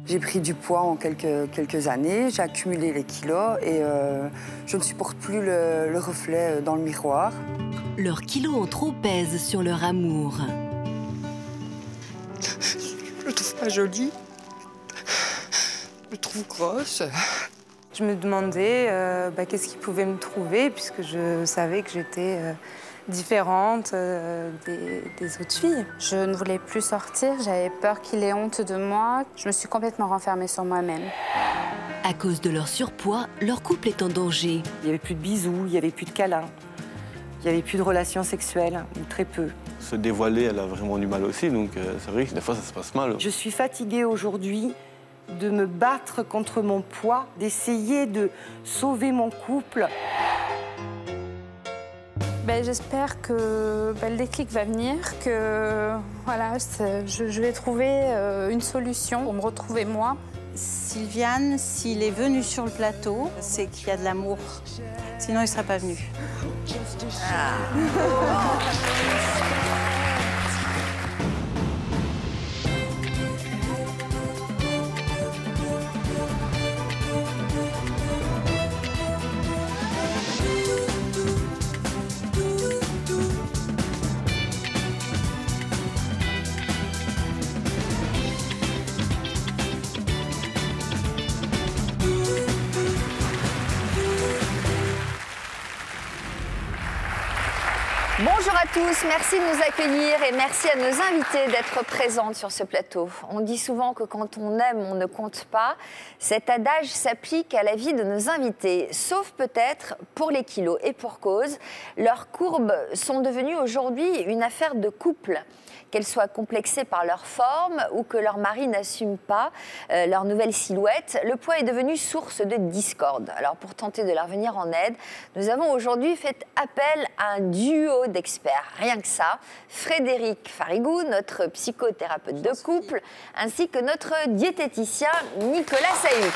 J'ai pris du poids en quelques années, j'ai accumulé les kilos et je ne supporte plus le reflet dans le miroir. Leurs kilos en trop pèsent sur leur amour. Je me trouve pas jolie, je me trouve grosse. Je me demandais qu'est-ce qui pouvait me trouver, puisque je savais que j'étais différente des autres filles. Je ne voulais plus sortir, j'avais peur qu'il ait honte de moi. Je me suis complètement renfermée sur moi-même. À cause de leur surpoids, leur couple est en danger. Il n'y avait plus de bisous, il n'y avait plus de câlins, il n'y avait plus de relations sexuelles, ou très peu. Se dévoiler, elle a vraiment du mal aussi, donc c'est vrai que des fois ça se passe mal. Je suis fatiguée aujourd'hui de me battre contre mon poids, d'essayer de sauver mon couple. J'espère que le déclic va venir, que voilà, je vais trouver une solution pour me retrouver moi. Sylviane, s'il est venu sur le plateau, c'est qu'il y a de l'amour. Sinon, il ne serait pas venu. Bonjour à tous, merci de nous accueillir et merci à nos invités d'être présentes sur ce plateau. On dit souvent que quand on aime, on ne compte pas. Cet adage s'applique à la vie de nos invités, sauf peut-être pour les kilos et pour cause. Leurs courbes sont devenues aujourd'hui une affaire de couple. Qu'elles soient complexées par leur forme ou que leur mari n'assume pas leur nouvelle silhouette, le poids est devenu source de discorde. Alors pour tenter de leur venir en aide, nous avons aujourd'hui fait appel à un duo d'experts. Rien que ça, Frédéric Farigou, notre psychothérapeute de couple, ainsi que notre diététicien Nicolas Sailluc.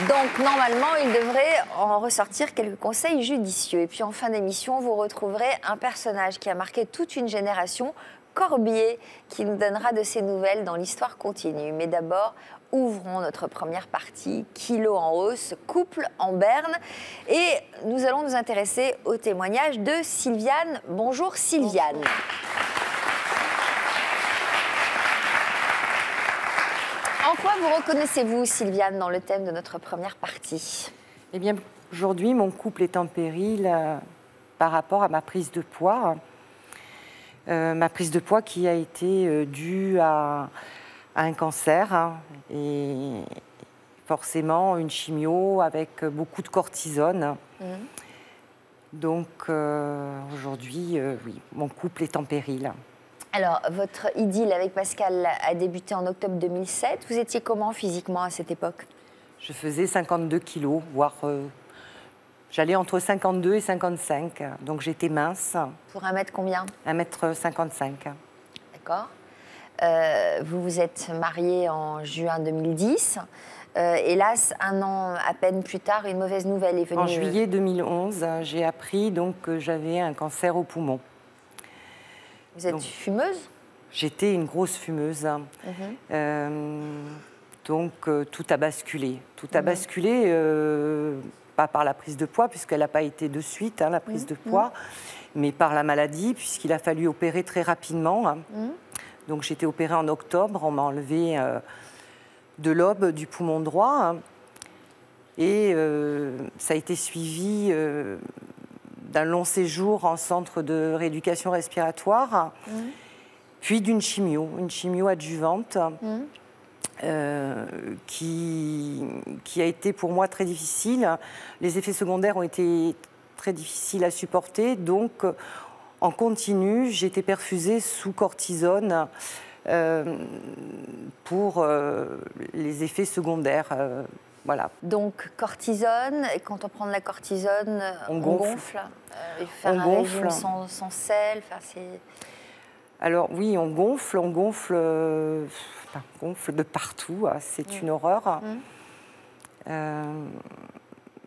Donc, normalement, il devrait en ressortir quelques conseils judicieux. Et puis, en fin d'émission, vous retrouverez un personnage qui a marqué toute une génération, Corbier, qui nous donnera de ses nouvelles dans l'histoire continue. Mais d'abord, ouvrons notre première partie, kilos en hausse, couple en berne. Et nous allons nous intéresser au témoignage de Sylviane. Bonjour Sylviane. Bonjour. En quoi vous reconnaissez-vous, Sylviane, dans le thème de notre première partie? Eh bien, aujourd'hui, mon couple est en péril par rapport à ma prise de poids. Ma prise de poids qui a été due à un cancer et forcément une chimio avec beaucoup de cortisone. Donc, aujourd'hui, oui, mon couple est en péril. Alors, votre idylle avec Pascal a débuté en octobre 2007. Vous étiez comment physiquement à cette époque? Je faisais 52 kilos, voire j'allais entre 52 et 55. Donc j'étais mince. Pour 1 mètre combien? 1m55. D'accord. Vous vous êtes mariée en juin 2010. Hélas, 1 an à peine plus tard, une mauvaise nouvelle est venue. En juillet 2011, j'ai appris donc, que j'avais un cancer au poumon. Vous êtes fumeuse? J'étais une grosse fumeuse. Donc tout a basculé. Tout a basculé, pas par la prise de poids, puisqu'elle n'a pas été de suite, la prise de poids, mais par la maladie, puisqu'il a fallu opérer très rapidement. Donc j'ai été opérée en octobre, on m'a enlevé de lobe du poumon droit. Et ça a été suivi d'un long séjour en centre de rééducation respiratoire, puis d'une chimio, une chimio adjuvante, qui a été pour moi très difficile. Les effets secondaires ont été très difficiles à supporter, donc en continu, j'ai été perfusée sous cortisone pour les effets secondaires. Voilà. Donc, cortisone, et quand on prend de la cortisone, on gonfle. Faire un régime sans sel, Alors oui, on gonfle de partout, c'est une horreur.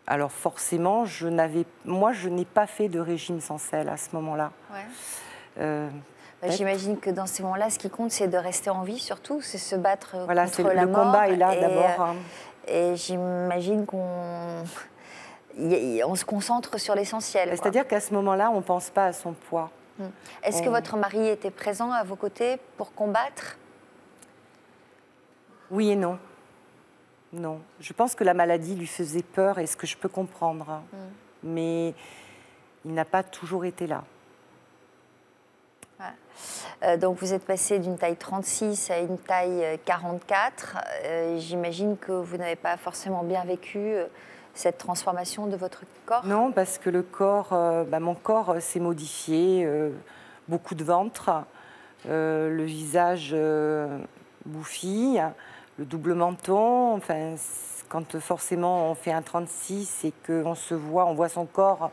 Alors forcément, je n'ai pas fait de régime sans sel à ce moment-là. J'imagine que dans ces moments-là, ce qui compte, c'est de rester en vie surtout, c'est se battre voilà, contre la mort. Le combat est là d'abord. Et j'imagine qu'on se concentre sur l'essentiel. C'est-à-dire qu'à ce moment-là, on ne pense pas à son poids. Est-ce que votre mari était présent à vos côtés pour combattre? Oui et non. Non. Je pense que la maladie lui faisait peur, et ce que je peux comprendre. Mais il n'a pas toujours été là. Donc vous êtes passé d'une taille 36 à une taille 44. J'imagine que vous n'avez pas forcément bien vécu cette transformation de votre corps? Non, parce que le corps, mon corps s'est modifié, beaucoup de ventre, le visage bouffi, le double menton. Enfin, quand forcément on fait un 36 et qu'on se voit, on voit son corps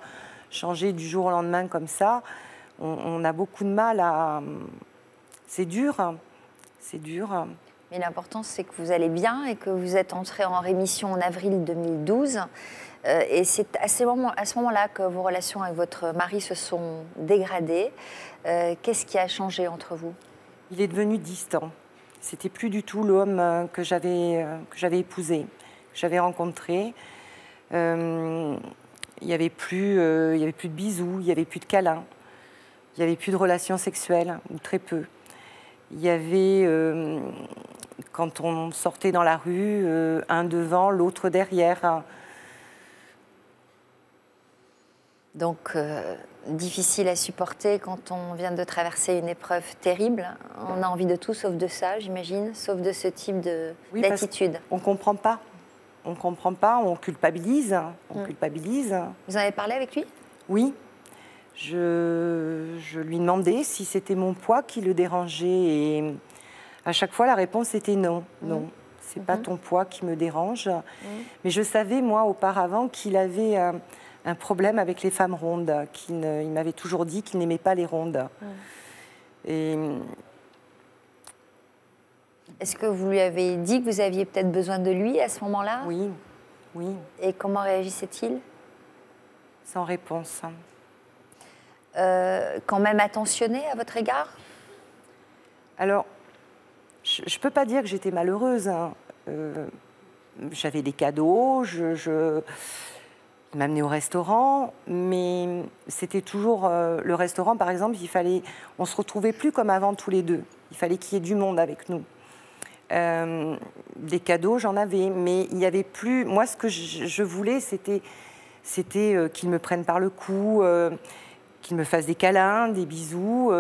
changer du jour au lendemain comme ça, on a beaucoup de mal à... C'est dur, c'est dur. Mais l'important, c'est que vous allez bien et que vous êtes entré en rémission en avril 2012. Et c'est à ce moment-là que vos relations avec votre mari se sont dégradées. Qu'est-ce qui a changé entre vous? Il est devenu distant. C'était plus du tout l'homme que j'avais épousé, que j'avais rencontré. Il n'y avait plus de bisous, il n'y avait plus de câlins, il n'y avait plus de relations sexuelles, ou très peu. Il y avait, quand on sortait dans la rue, un devant, l'autre derrière. Donc, difficile à supporter quand on vient de traverser une épreuve terrible. On a envie de tout sauf de ça, j'imagine, sauf de ce type d'attitude. On ne comprend pas. On ne comprend pas, on culpabilise. On culpabilise. Vous en avez parlé avec lui? Oui. Je lui demandais si c'était mon poids qui le dérangeait et à chaque fois la réponse était non, non, c'est pas ton poids qui me dérange. Mais je savais moi auparavant qu'il avait un problème avec les femmes rondes, il m'avait toujours dit qu'il n'aimait pas les rondes. Et... Est-ce que vous lui avez dit que vous aviez peut-être besoin de lui à ce moment-là? Oui, oui. Et comment réagissait-il? Sans réponse. Quand même attentionné à votre égard? Alors, je ne peux pas dire que j'étais malheureuse. J'avais des cadeaux, il m'amenait au restaurant, mais c'était toujours... le restaurant, par exemple, on ne se retrouvait plus comme avant tous les deux. Il fallait qu'il y ait du monde avec nous. Des cadeaux, j'en avais, mais il n'y avait plus... Moi, ce que je voulais, c'était qu'il me prenne par le cou... qu'il me fasse des câlins, des bisous,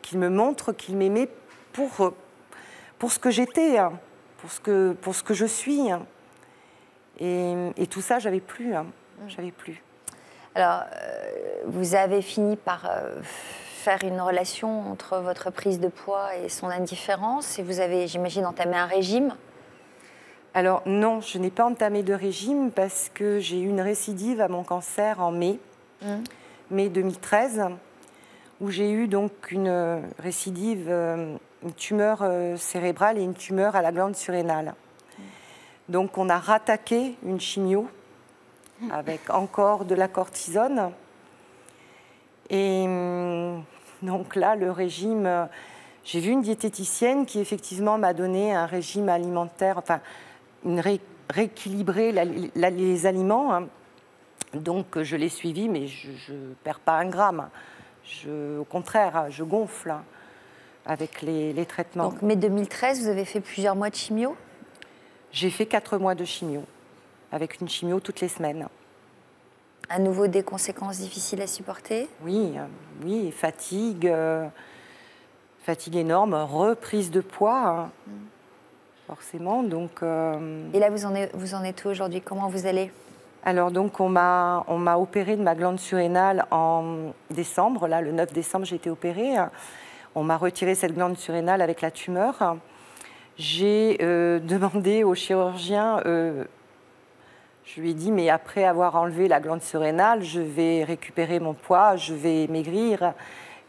qu'il me montre qu'il m'aimait pour ce que j'étais, hein, pour ce que je suis. Hein. Et tout ça, j'avais plus. Hein, j'avais plus. Alors, vous avez fini par faire une relation entre votre prise de poids et son indifférence, et vous avez, j'imagine, entamé un régime? Alors non, je n'ai pas entamé de régime parce que j'ai eu une récidive à mon cancer en mai. Mai 2013, où j'ai eu donc une récidive, une tumeur cérébrale et une tumeur à la glande surrénale. Donc on a rattaqué une chimio avec encore de la cortisone. Et donc là, le régime, j'ai vu une diététicienne qui effectivement m'a donné un régime alimentaire, enfin, rééquilibrer les aliments. Hein. Donc je l'ai suivi, mais je ne perds pas un gramme. Au contraire, je gonfle avec les traitements. Donc mai 2013, vous avez fait plusieurs mois de chimio? J'ai fait 4 mois de chimio, avec une chimio toutes les semaines. À nouveau des conséquences difficiles à supporter? Oui, oui, fatigue énorme, reprise de poids, forcément. Donc, Et là, vous en êtes où aujourd'hui? Comment vous allez? Alors donc on m'a opéré de ma glande surrénale en décembre. Là, le 9 décembre, j'ai été opérée. On m'a retiré cette glande surrénale avec la tumeur. J'ai demandé au chirurgien, je lui ai dit, mais après avoir enlevé la glande surrénale, je vais récupérer mon poids, je vais maigrir.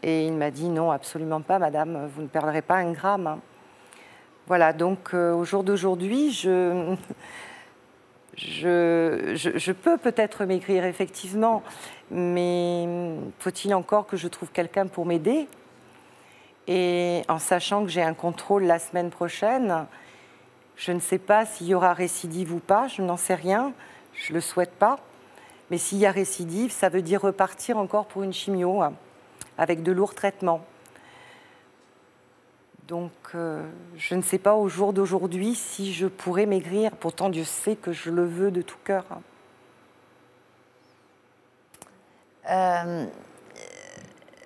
Et il m'a dit, non, absolument pas, madame, vous ne perdrez pas un gramme. Voilà, donc au jour d'aujourd'hui, je peux peut-être maigrir, effectivement, mais faut-il encore que je trouve quelqu'un pour m'aider? Et en sachant que j'ai un contrôle la semaine prochaine, je ne sais pas s'il y aura récidive ou pas, je n'en sais rien, je ne le souhaite pas. Mais s'il y a récidive, ça veut dire repartir encore pour une chimio, avec de lourds traitements. Donc, je ne sais pas au jour d'aujourd'hui si je pourrais maigrir. Pourtant, Dieu sait que je le veux de tout cœur.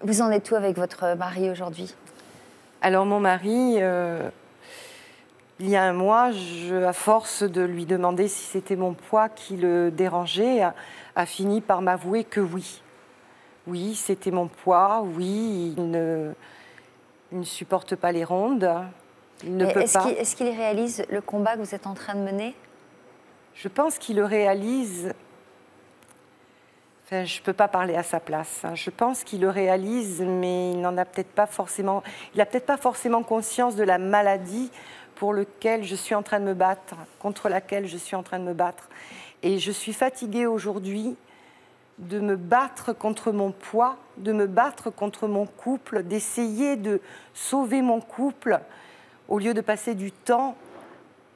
Vous en êtes où avec votre mari aujourd'hui? Alors, mon mari, il y a un mois, à force de lui demander si c'était mon poids qui le dérangeait, a fini par m'avouer que oui. Oui, c'était mon poids, oui, il ne supporte pas les rondes, il ne peut pas. Est-ce qu'il réalise le combat que vous êtes en train de mener? Je pense qu'il le réalise. Enfin, je ne peux pas parler à sa place. Je pense qu'il le réalise, mais il n'en a peut-être pas forcément. Il n'a peut-être pas forcément conscience de la maladie pour laquelle je suis en train de me battre, contre laquelle je suis en train de me battre. Et je suis fatiguée aujourd'hui de me battre contre mon poids, de me battre contre mon couple, d'essayer de sauver mon couple au lieu de passer du temps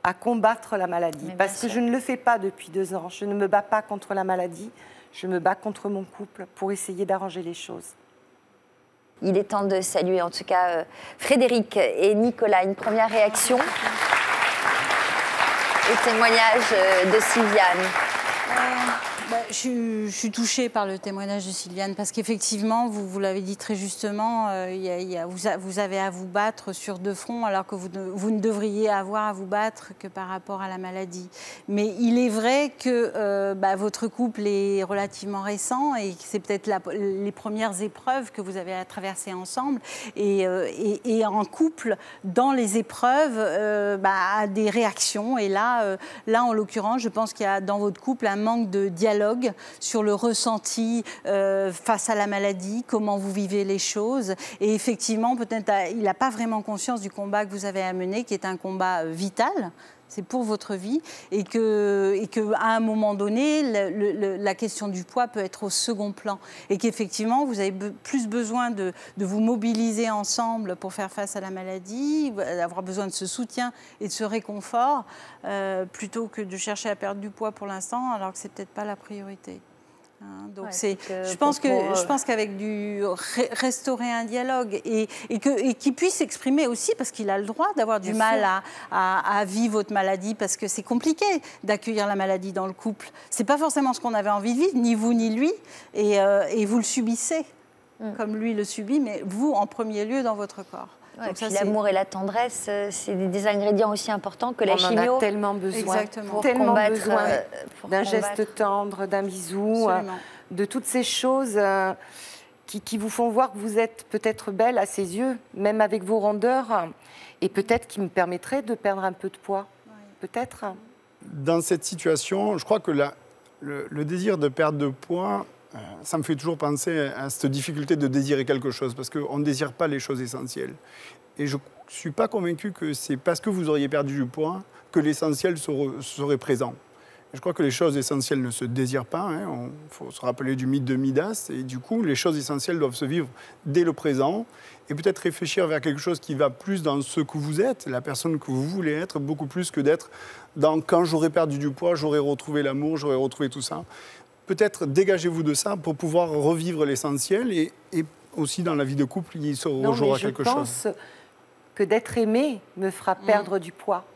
à combattre la maladie. Parce que je ne le fais pas depuis 2 ans. Je ne me bats pas contre la maladie. Je me bats contre mon couple pour essayer d'arranger les choses. Il est temps de saluer en tout cas Frédéric et Nicolas. Une première réaction au témoignage de Sylviane. Je suis touchée par le témoignage de Sylviane parce qu'effectivement, vous l'avez dit très justement, vous avez à vous battre sur 2 fronts alors que vous ne devriez avoir à vous battre que par rapport à la maladie. Mais il est vrai que votre couple est relativement récent et que c'est peut-être les premières épreuves que vous avez à traverser ensemble. Et en couple, dans les épreuves, a des réactions. Et là, en l'occurrence, je pense qu'il y a dans votre couple un manque de dialogue sur le ressenti face à la maladie, comment vous vivez les choses. Et effectivement, peut-être il n'a pas vraiment conscience du combat que vous avez à mener, qui est un combat vital. C'est pour votre vie. Et qu'à un moment donné, la question du poids peut être au second plan. Et qu'effectivement, vous avez plus besoin de vous mobiliser ensemble pour faire face à la maladie, d'avoir besoin de ce soutien et de ce réconfort, plutôt que de chercher à perdre du poids pour l'instant, alors que ce n'est peut-être pas la priorité. Donc je pense qu'avec restaurer un dialogue et qu'il puisse s'exprimer aussi, parce qu'il a le droit d'avoir du mal à vivre votre maladie, parce que c'est compliqué d'accueillir la maladie dans le couple. C'est pas forcément ce qu'on avait envie de vivre, ni vous ni lui, et vous le subissez comme lui le subit, mais vous en premier lieu dans votre corps. Ouais, donc l'amour et la tendresse, c'est des ingrédients aussi importants que la chimio. On en a tellement besoin. Exactement. Tellement besoin d'un geste tendre, d'un bisou, de toutes ces choses qui vous font voir que vous êtes peut-être belle à ses yeux, même avec vos rondeurs, et peut-être qui me permettraient de perdre un peu de poids. Peut-être. Dans cette situation, je crois que le désir de perdre de poids, ça me fait toujours penser à cette difficulté de désirer quelque chose, parce qu'on ne désire pas les choses essentielles. Et je ne suis pas convaincu que c'est parce que vous auriez perdu du poids que l'essentiel serait présent. Et je crois que les choses essentielles ne se désirent pas. Il faut se rappeler du mythe de Midas. Et du coup, les choses essentielles doivent se vivre dès le présent et peut-être réfléchir vers quelque chose qui va plus dans ce que vous êtes, la personne que vous voulez être, beaucoup plus que d'être dans « quand j'aurai perdu du poids, j'aurai retrouvé l'amour, j'aurai retrouvé tout ça ». Peut-être dégagez-vous de ça pour pouvoir revivre l'essentiel et aussi dans la vie de couple, il se rejouera quelque chose. Je pense que d'être aimé me fera perdre du poids.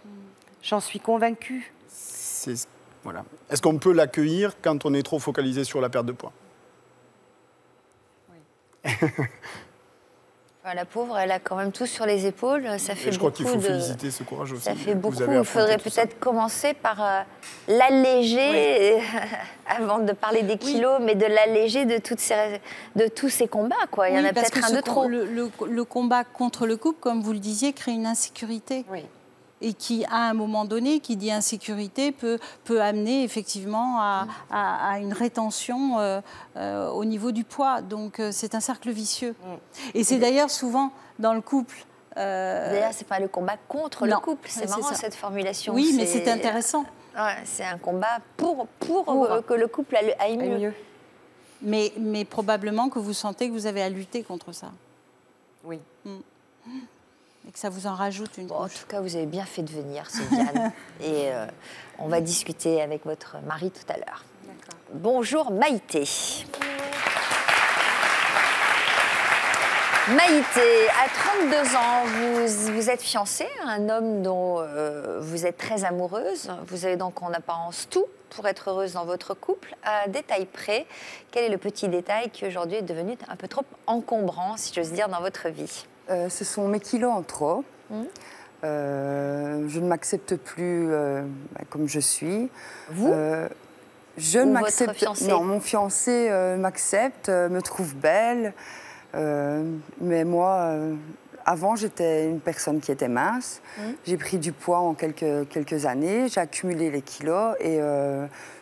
J'en suis convaincue. Voilà. Est-ce qu'on peut l'accueillir quand on est trop focalisé sur la perte de poids? Oui. La pauvre, elle a quand même tout sur les épaules. Ça fait je crois qu'il faut féliciter ce courage aussi. Ça fait beaucoup. Il faudrait peut-être commencer par l'alléger, avant de parler des kilos, mais de l'alléger de tous ces combats. Quoi. Il y en a peut-être un de trop. Le combat contre le couple, comme vous le disiez, crée une insécurité. Oui. Et qui, à un moment donné, qui dit insécurité, peut amener effectivement à une rétention au niveau du poids. Donc, c'est un cercle vicieux. Et c'est d'ailleurs souvent dans le couple... D'ailleurs, ce n'est pas le combat contre le couple. C'est marrant, cette formulation. Oui, mais c'est intéressant. Ouais, c'est un combat pour que le couple aille mieux. Mais probablement que vous sentez que vous avez à lutter contre ça. Oui. Et que ça vous en rajoute une Bon, en couche. tout cas, vous avez bien fait de venir, Sylviane. Et on va discuter avec votre mari tout à l'heure. Bonjour Maïté. Maïté, à 32 ans, vous êtes fiancée à un homme dont vous êtes très amoureuse. Vous avez donc en apparence tout pour être heureuse dans votre couple. À détail près, quel est le petit détail qui aujourd'hui est devenu un peu trop encombrant, si j'ose dire, dans votre vie? Ce sont mes kilos en trop. Je ne m'accepte plus comme je suis. Vous Je Ou ne votre m'accepte. fiancé? Non, mon fiancé m'accepte, me trouve belle. Mais moi, avant, j'étais une personne qui était mince. J'ai pris du poids en quelques années. J'ai accumulé les kilos et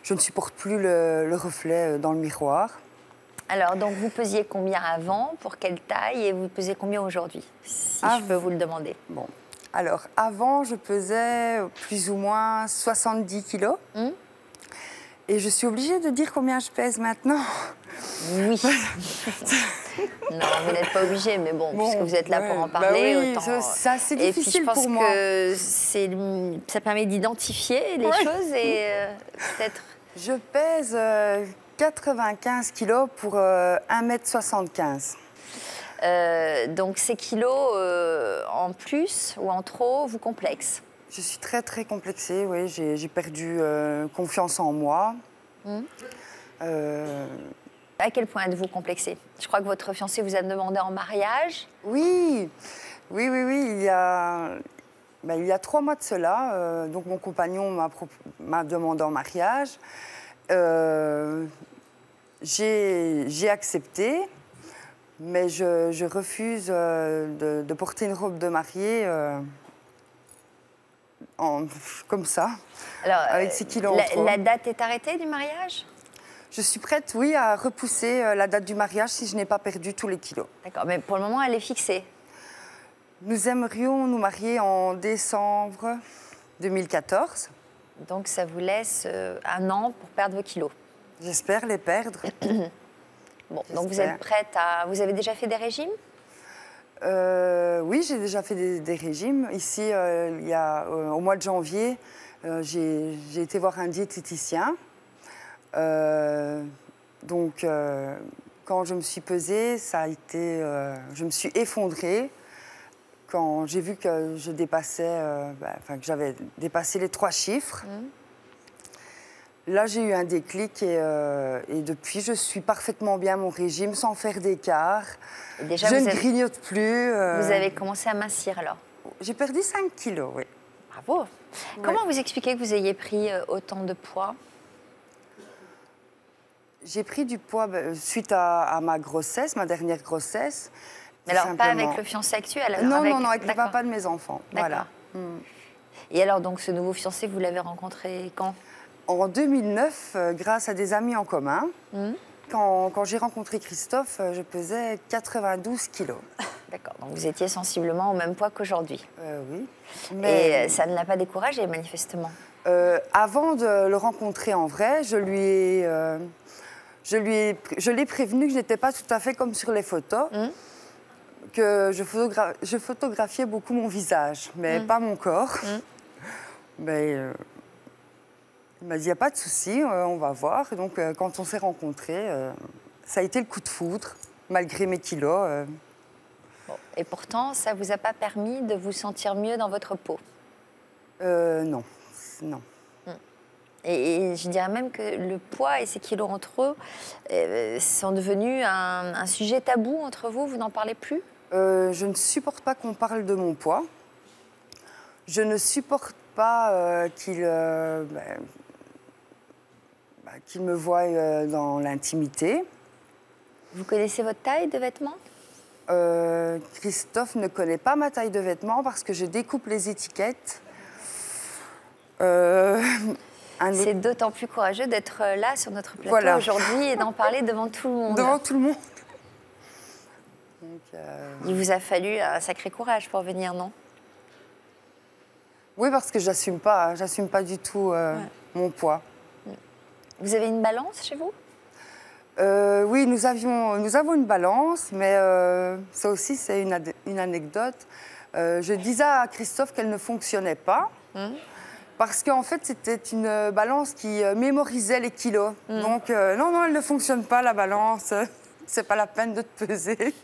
je ne supporte plus le reflet dans le miroir. Alors, donc, vous pesiez combien avant, pour quelle taille, et vous pesez combien aujourd'hui, si je peux vous le demander? Bon. Alors, avant, je pesais plus ou moins 70 kilos. Et je suis obligée de dire combien je pèse maintenant. Oui. Non, vous n'êtes pas obligée, mais bon, puisque vous êtes là pour en parler, oui, autant... c'est assez difficile pour moi. Et puis, je pense que ça permet d'identifier les choses et peut-être... Je pèse 95 kilos pour 1,75 m. Donc, ces kilos en plus ou en trop vous complexent? Je suis très, très complexée, oui. J'ai perdu confiance en moi. À quel point êtes-vous complexée? Je crois que votre fiancé vous a demandé en mariage. Oui. Il y a 3 mois de cela, donc mon compagnon m'a demandé en mariage. J'ai accepté, mais je refuse de porter une robe de mariée comme ça, Alors, avec ces kilos en trop. La date est arrêtée du mariage? Je suis prête, oui, à repousser la date du mariage si je n'ai pas perdu tous les kilos. D'accord, mais pour le moment, elle est fixée. Nous aimerions nous marier en décembre 2014. Donc, ça vous laisse 1 an pour perdre vos kilos. J'espère les perdre. Bon, donc vous êtes prête à... Vous avez déjà fait des régimes? Oui, j'ai déjà fait des régimes. Ici, au mois de janvier, j'ai été voir un diététicien. Donc, quand je me suis pesée, je me suis effondrée. Quand j'ai vu que je dépassais, que j'avais dépassé les 3 chiffres, là j'ai eu un déclic et depuis je suis parfaitement bien mon régime sans faire d'écart. Je ne grignote plus. Vous avez commencé à mincir alors? J'ai perdu 5 kilos, oui. Bravo. Comment vous expliquez que vous ayez pris autant de poids? J'ai pris du poids suite à ma grossesse, ma dernière grossesse. Mais alors, pas avec le fiancé actuel? Non, avec le papa de mes enfants. Voilà. Et alors, donc, ce nouveau fiancé, vous l'avez rencontré quand? En 2009, grâce à des amis en commun. Quand j'ai rencontré Christophe, je pesais 92 kilos. D'accord, donc vous étiez sensiblement au même poids qu'aujourd'hui. Oui. Mais... Et ça ne l'a pas découragé, manifestement? Avant de le rencontrer en vrai, je l'ai prévenu que je n'étais pas tout à fait comme sur les photos. Que je photographiais beaucoup mon visage, mais pas mon corps. Mais il m'a dit, il n'y a pas de souci, on va voir. Et donc, quand on s'est rencontrés, ça a été le coup de foudre, malgré mes kilos. Bon. Et pourtant, ça ne vous a pas permis de vous sentir mieux dans votre peau? Non. Et je dirais même que le poids et ces kilos entre eux sont devenus un sujet tabou entre vous. Vous n'en parlez plus? Je ne supporte pas qu'on parle de mon poids. Je ne supporte pas qu'il me voie dans l'intimité. Vous connaissez votre taille de vêtements? Christophe ne connaît pas ma taille de vêtements parce que je découpe les étiquettes. C'est d'autant plus courageux d'être là sur notre plateau aujourd'hui et d'en parler devant tout le monde. Devant tout le monde. Donc, il vous a fallu un sacré courage pour venir, non? Oui, parce que j'assume pas du tout mon poids. Vous avez une balance chez vous? Oui, nous avons une balance, mais ça aussi, c'est une anecdote. Je disais à Christophe qu'elle ne fonctionnait pas, parce qu'en fait, c'était une balance qui mémorisait les kilos. Donc, non, elle ne fonctionne pas, la balance. C'est pas la peine de te peser.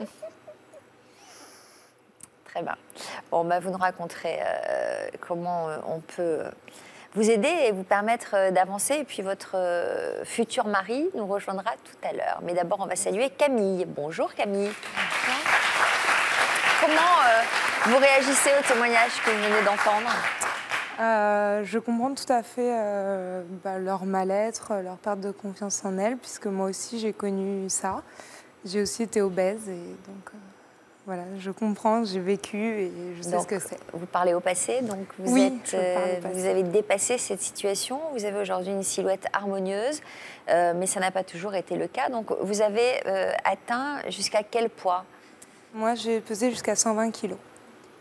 Très bien. Bon, vous nous raconterez comment on peut vous aider et vous permettre d'avancer. Et puis votre futur mari nous rejoindra tout à l'heure. Mais d'abord, on va saluer Camille. Bonjour Camille. Comment vous réagissez au témoignage que vous venez d'entendre? Je comprends tout à fait leur mal-être, leur perte de confiance en elles, puisque moi aussi j'ai connu ça. J'ai aussi été obèse et donc voilà, je comprends, j'ai vécu et je sais ce que c'est. Vous parlez au passé, donc vous avez dépassé cette situation. Vous avez aujourd'hui une silhouette harmonieuse, mais ça n'a pas toujours été le cas. Donc vous avez atteint jusqu'à quel poids? Moi, j'ai pesé jusqu'à 120 kilos.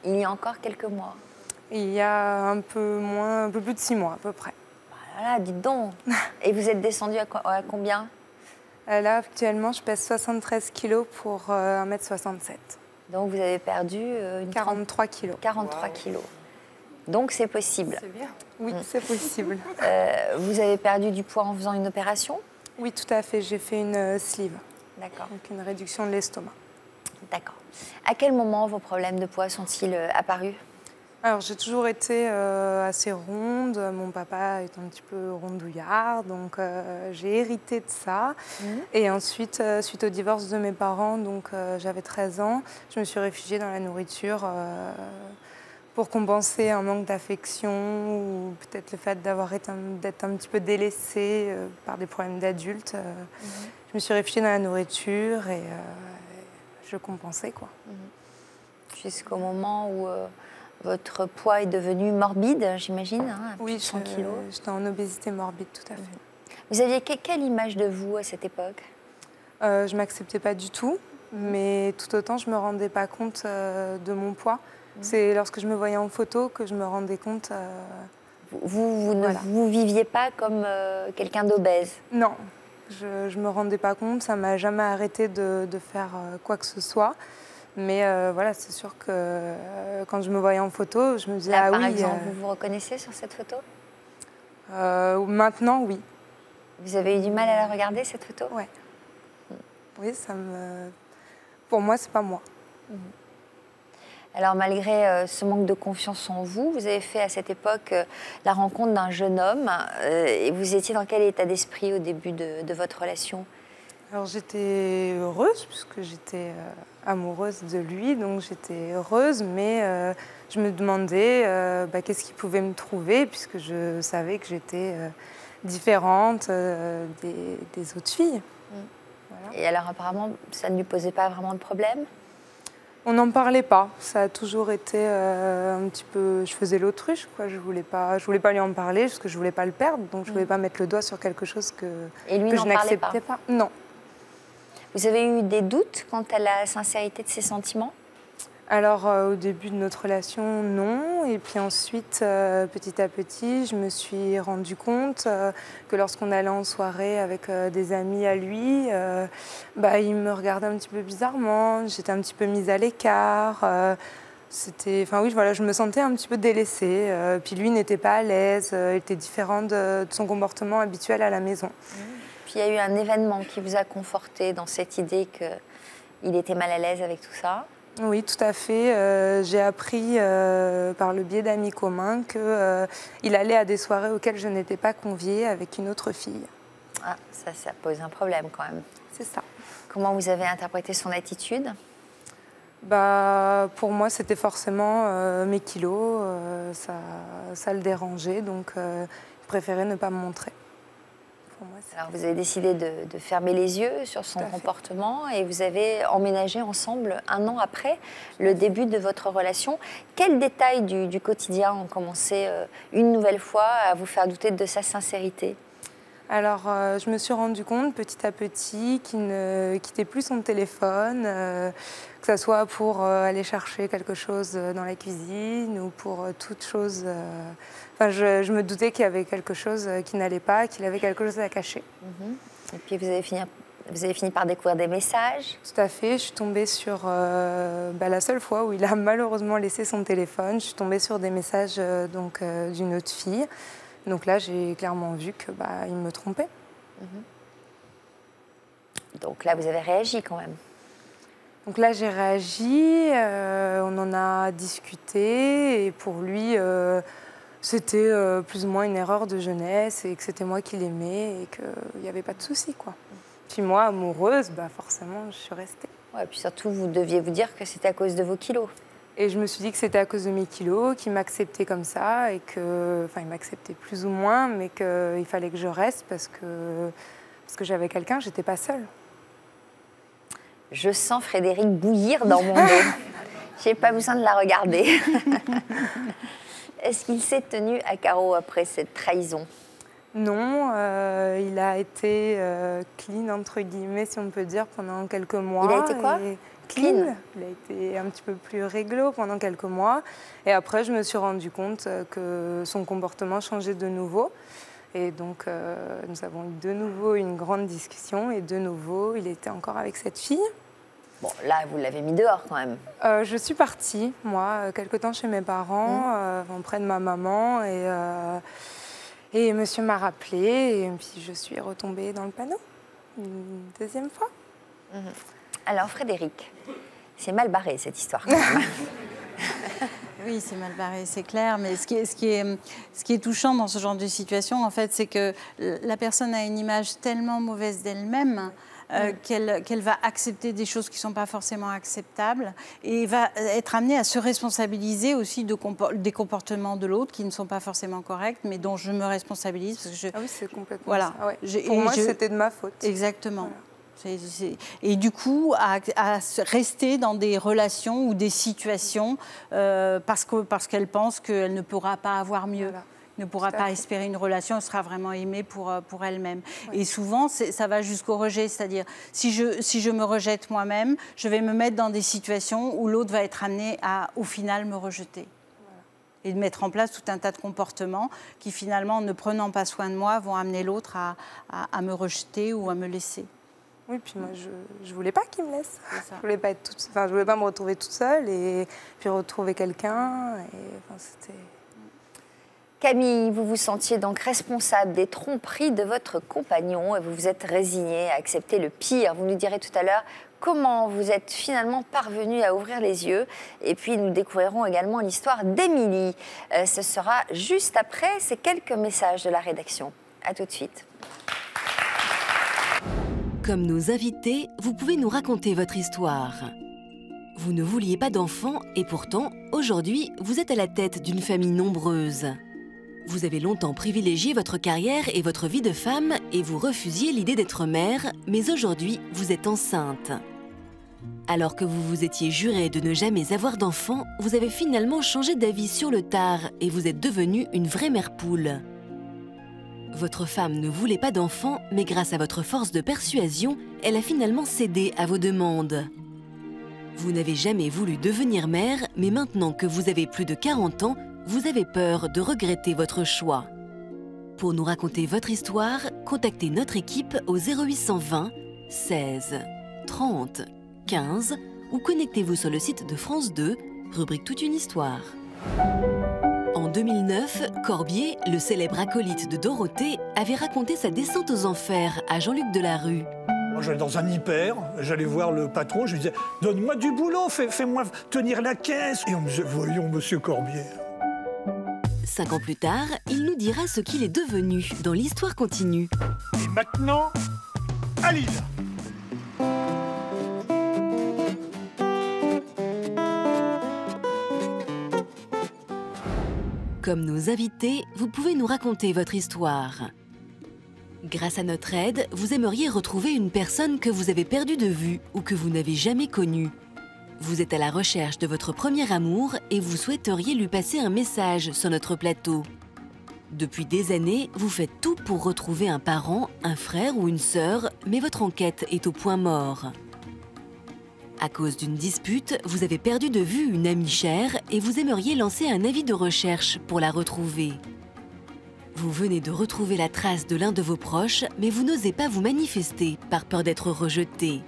Il y a encore quelques mois? Il y a un peu plus de 6 mois à peu près. Voilà, dites donc. Et vous êtes descendu à combien? Là, actuellement, je pèse 73 kilos pour 1m67. Donc vous avez perdu 43 kilos. 43 kilos. Donc c'est possible. C'est bien. Oui, c'est possible. Vous avez perdu du poids en faisant une opération? Oui, tout à fait. J'ai fait une sleeve. D'accord. Donc une réduction de l'estomac. D'accord. À quel moment vos problèmes de poids sont-ils apparus? Alors, j'ai toujours été assez ronde. Mon papa est un petit peu rondouillard, donc j'ai hérité de ça. Et ensuite, suite au divorce de mes parents, donc j'avais 13 ans, je me suis réfugiée dans la nourriture pour compenser un manque d'affection ou peut-être le fait d'être un petit peu délaissée par des problèmes d'adultes. Je me suis réfugiée dans la nourriture et je compensais, quoi. Jusqu'au moment où votre poids est devenu morbide, j'imagine, à oui, 100 kilos. J'étais en obésité morbide, tout à fait. Vous aviez quelle image de vous à cette époque? Je ne m'acceptais pas du tout, mais tout autant, je ne me rendais pas compte de mon poids. C'est lorsque je me voyais en photo que je me rendais compte. Vous ne viviez pas comme quelqu'un d'obèse? Non, je ne me rendais pas compte. Ça ne m'a jamais arrêté de faire quoi que ce soit. Mais voilà, c'est sûr que quand je me voyais en photo, je me disais, là, par exemple, vous vous reconnaissez sur cette photo? Maintenant, oui. Vous avez eu du mal à la regarder, cette photo? Ouais. Oui, pour moi, c'est pas moi. Alors, malgré ce manque de confiance en vous, vous avez fait à cette époque la rencontre d'un jeune homme. Et vous étiez dans quel état d'esprit au début de votre relation? Alors, j'étais heureuse, puisque j'étais amoureuse de lui, donc j'étais heureuse, mais je me demandais qu'est-ce qu'il pouvait me trouver, puisque je savais que j'étais différente des autres filles. Voilà. Et alors, apparemment, ça ne lui posait pas vraiment de problème? On n'en parlait pas. Ça a toujours été un petit peu... Je faisais l'autruche, quoi. Je voulais pas lui en parler, parce que je voulais pas le perdre, donc je voulais pas mettre le doigt sur quelque chose que je n'acceptais pas. Non. Vous avez eu des doutes quant à la sincérité de ses sentiments? Alors, au début de notre relation, non. Et puis ensuite, petit à petit, je me suis rendu compte que lorsqu'on allait en soirée avec des amis à lui, il me regardait un petit peu bizarrement. J'étais un petit peu mise à l'écart. Je me sentais un petit peu délaissée. Puis lui n'était pas à l'aise. Il était différent de son comportement habituel à la maison. Puis il y a eu un événement qui vous a conforté dans cette idée qu'il était mal à l'aise avec tout ça? Oui, tout à fait. J'ai appris par le biais d'amis communs qu'il allait à des soirées auxquelles je n'étais pas conviée avec une autre fille. Ah, ça pose un problème quand même. C'est ça. Comment vous avez interprété son attitude? Pour moi, c'était forcément mes kilos. Ça le dérangeait, donc il préférait ne pas me montrer. Alors vous avez décidé de fermer les yeux sur son comportement et vous avez emménagé ensemble 1 an après le début de votre relation. Quels détails du quotidien ont commencé une nouvelle fois à vous faire douter de sa sincérité? Alors, je me suis rendu compte petit à petit qu'il ne quittait plus son téléphone, que ce soit pour aller chercher quelque chose dans la cuisine ou pour toute chose. Je me doutais qu'il y avait quelque chose qui n'allait pas, qu'il avait quelque chose à cacher. Et puis vous avez fini Vous avez fini par découvrir des messages? Tout à fait. Je suis tombée sur la seule fois où il a malheureusement laissé son téléphone. Je suis tombée sur des messages d'une autre fille. Donc là, j'ai clairement vu que il me trompait. Donc là, vous avez réagi quand même? Donc là, j'ai réagi. On en a discuté. Et pour lui, c'était plus ou moins une erreur de jeunesse et que c'était moi qui l'aimais et qu'il n'y avait pas de souci, quoi. Puis moi, amoureuse, forcément, je suis restée. Ouais, puis surtout, vous deviez vous dire que c'était à cause de vos kilos. Et je me suis dit que c'était à cause de mes kilos, qu'il m'acceptait comme ça, et que, il m'acceptait plus ou moins, mais qu'il fallait que je reste parce que j'avais quelqu'un, j'étais pas seule. Je sens Frédéric bouillir dans mon dos. J'ai pas besoin de la regarder. Est-ce qu'il s'est tenu à carreau après cette trahison? Non, il a été clean, entre guillemets, si on peut dire, pendant quelques mois. Il a été quoi? Clean. Il a été un petit peu plus réglo pendant quelques mois. Et après, je me suis rendu compte que son comportement changeait de nouveau. Et donc, nous avons eu de nouveau une grande discussion. Et de nouveau, il était encore avec cette fille. Bon, là, vous l'avez mis dehors quand même. Je suis partie, moi, quelque temps chez mes parents, auprès de ma maman. Et monsieur m'a rappelé. Et puis, je suis retombée dans le panneau une deuxième fois. Alors, Frédéric, c'est mal barré, cette histoire, quand même. Oui, c'est mal barré, c'est clair. Mais ce qui est touchant dans ce genre de situation, en fait, c'est que la personne a une image tellement mauvaise d'elle-même qu'elle va accepter des choses qui ne sont pas forcément acceptables et va être amenée à se responsabiliser aussi des comportements de l'autre qui ne sont pas forcément corrects, mais dont je me responsabilise. Parce que Ah oui, c'est complètement voilà. ça. Ouais. Pour moi, c'était de ma faute. Exactement. Voilà. Et du coup, à rester dans des relations ou des situations parce qu'elle pense qu'elle ne pourra pas avoir mieux. Voilà. Ne pourra pas espérer une relation, elle sera vraiment aimée pour elle-même. Ouais. Et souvent, ça va jusqu'au rejet, c'est-à-dire si je me rejette moi-même, je vais me mettre dans des situations où l'autre va être amené à, au final, me rejeter. Voilà. Et de mettre en place tout un tas de comportements qui, finalement, en ne prenant pas soin de moi, vont amener l'autre à me rejeter ou à me laisser. Oui, puis moi, je voulais pas qu'il me laisse. Je voulais pas être je voulais pas me retrouver toute seule et puis retrouver quelqu'un. C'était... Camille, vous vous sentiez donc responsable des tromperies de votre compagnon et vous vous êtes résignée à accepter le pire. Vous nous direz tout à l'heure comment vous êtes finalement parvenue à ouvrir les yeux. Et puis nous découvrirons également l'histoire d'Émilie. Ce sera juste après ces quelques messages de la rédaction. À tout de suite. Comme nos invités, vous pouvez nous raconter votre histoire. Vous ne vouliez pas d'enfants et pourtant, aujourd'hui, vous êtes à la tête d'une famille nombreuse. Vous avez longtemps privilégié votre carrière et votre vie de femme et vous refusiez l'idée d'être mère, mais aujourd'hui, vous êtes enceinte. Alors que vous vous étiez juré de ne jamais avoir d'enfants, vous avez finalement changé d'avis sur le tard et vous êtes devenue une vraie mère poule. Votre femme ne voulait pas d'enfants, mais grâce à votre force de persuasion, elle a finalement cédé à vos demandes. Vous n'avez jamais voulu devenir mère, mais maintenant que vous avez plus de 40 ans, vous avez peur de regretter votre choix. Pour nous raconter votre histoire, contactez notre équipe au 0820 16 30 15 ou connectez-vous sur le site de France 2, rubrique Toute une histoire. En 2009, Corbier, le célèbre acolyte de Dorothée, avait raconté sa descente aux enfers à Jean-Luc Delarue. J'allais dans un hyper, j'allais voir le patron, je lui disais « Donne-moi du boulot, fais-moi tenir la caisse !» Et on me disait « Voyons, monsieur Corbier !» 5 ans plus tard, il nous dira ce qu'il est devenu dans l'histoire continue. Et maintenant, à Lille. Comme nos invités, vous pouvez nous raconter votre histoire. Grâce à notre aide, vous aimeriez retrouver une personne que vous avez perdue de vue ou que vous n'avez jamais connue. Vous êtes à la recherche de votre premier amour et vous souhaiteriez lui passer un message sur notre plateau. Depuis des années, vous faites tout pour retrouver un parent, un frère ou une sœur, mais votre enquête est au point mort. À cause d'une dispute, vous avez perdu de vue une amie chère et vous aimeriez lancer un avis de recherche pour la retrouver. Vous venez de retrouver la trace de l'un de vos proches, mais vous n'osez pas vous manifester par peur d'être rejeté.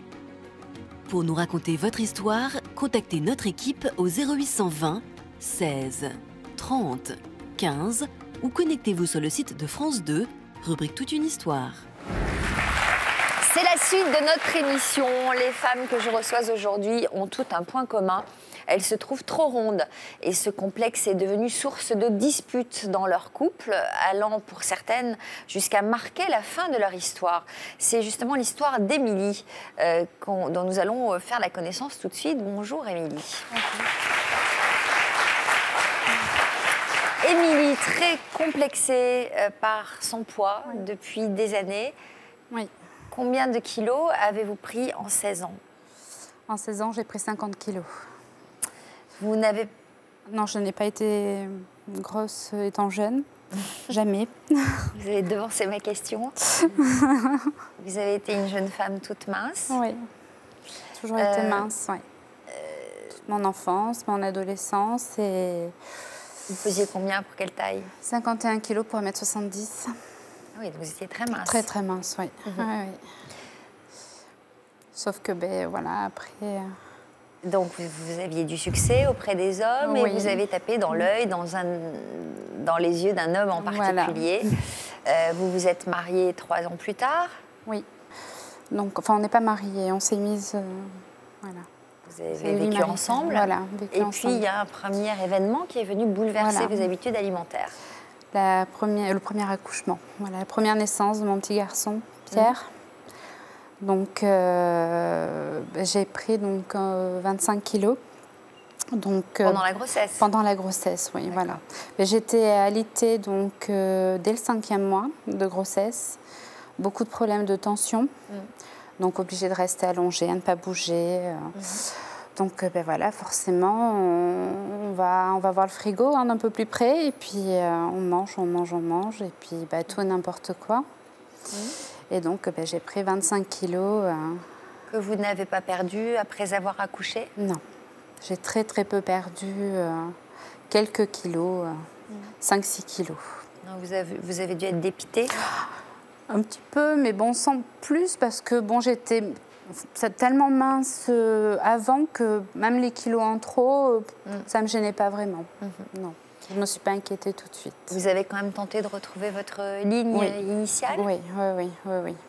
Pour nous raconter votre histoire, contactez notre équipe au 0820 16 30 15 ou connectez-vous sur le site de France 2, rubrique Toute une histoire. C'est la suite de notre émission. Les femmes que je reçois aujourd'hui ont toutes un point commun. Elles se trouvent trop rondes et ce complexe est devenu source de disputes dans leur couple, allant pour certaines jusqu'à marquer la fin de leur histoire. C'est justement l'histoire d'Émilie dont nous allons faire la connaissance tout de suite. Bonjour Émilie. Émilie, très complexée par son poids depuis des années. Oui. Combien de kilos avez-vous pris en 16 ans? En 16 ans, j'ai pris 50 kilos. Vous n'avez... Non, je n'ai pas été grosse étant jeune. Jamais. Vous avez devancé ma question. Vous avez été une jeune femme toute mince. Oui. Toujours été mince, oui. Toute mon enfance, mon adolescence et... Vous pesiez combien pour quelle taille? 51 kilos pour 1m70. Ah oui, vous étiez très mince. Très, très mince, oui. Oui, oui. Sauf que, ben voilà, après... Donc, vous aviez du succès auprès des hommes et vous avez tapé dans l'œil, dans les yeux d'un homme en particulier. Voilà. Vous vous êtes mariée 3 ans plus tard. Oui. Donc, enfin, on n'est pas mariés, on s'est mises... voilà. Vous avez vécu ensemble. Voilà, vécu ensemble. Puis, il y a un premier événement qui est venu bouleverser vos habitudes alimentaires. Le premier accouchement, voilà, la première naissance de mon petit garçon, Pierre. Donc, j'ai pris donc, 25 kilos. Donc, pendant la grossesse? Pendant la grossesse, oui, voilà. J'étais alitée donc, dès le 5e mois de grossesse. Beaucoup de problèmes de tension. Donc, obligée de rester allongée, à ne pas bouger. Donc, ben voilà, forcément, on va voir le frigo d'un peu plus près. Et puis, on mange. Et puis, ben, tout et n'importe quoi. Et donc, ben, j'ai pris 25 kilos. Que vous n'avez pas perdu après avoir accouché? Non. J'ai très, très peu perdu. Quelques kilos. 5-6 kilos. Vous avez dû être dépitée? Un petit peu, mais bon, sans plus, parce que bon, j'étais tellement mince avant que même les kilos en trop, ça ne me gênait pas vraiment. Non. Je ne me suis pas inquiétée tout de suite. Vous avez quand même tenté de retrouver votre ligne initiale? Oui.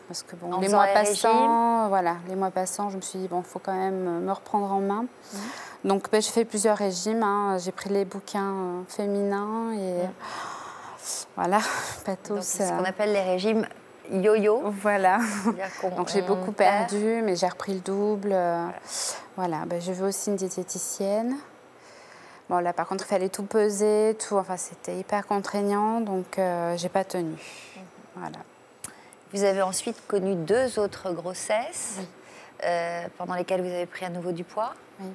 Parce que bon, les mois passant, je me suis dit, bon, il faut quand même me reprendre en main. Donc, ben, j'ai fait plusieurs régimes. J'ai pris les bouquins féminins et voilà, pathos. C'est ce qu'on appelle les régimes yo-yo. Voilà. Donc, j'ai beaucoup perdu, mais j'ai repris le double. Voilà, ben, je veux aussi une diététicienne. Bon, là, par contre, il fallait tout peser, tout. Enfin, c'était hyper contraignant, donc j'ai pas tenu. Voilà. Vous avez ensuite connu 2 autres grossesses pendant lesquelles vous avez pris à nouveau du poids? Oui.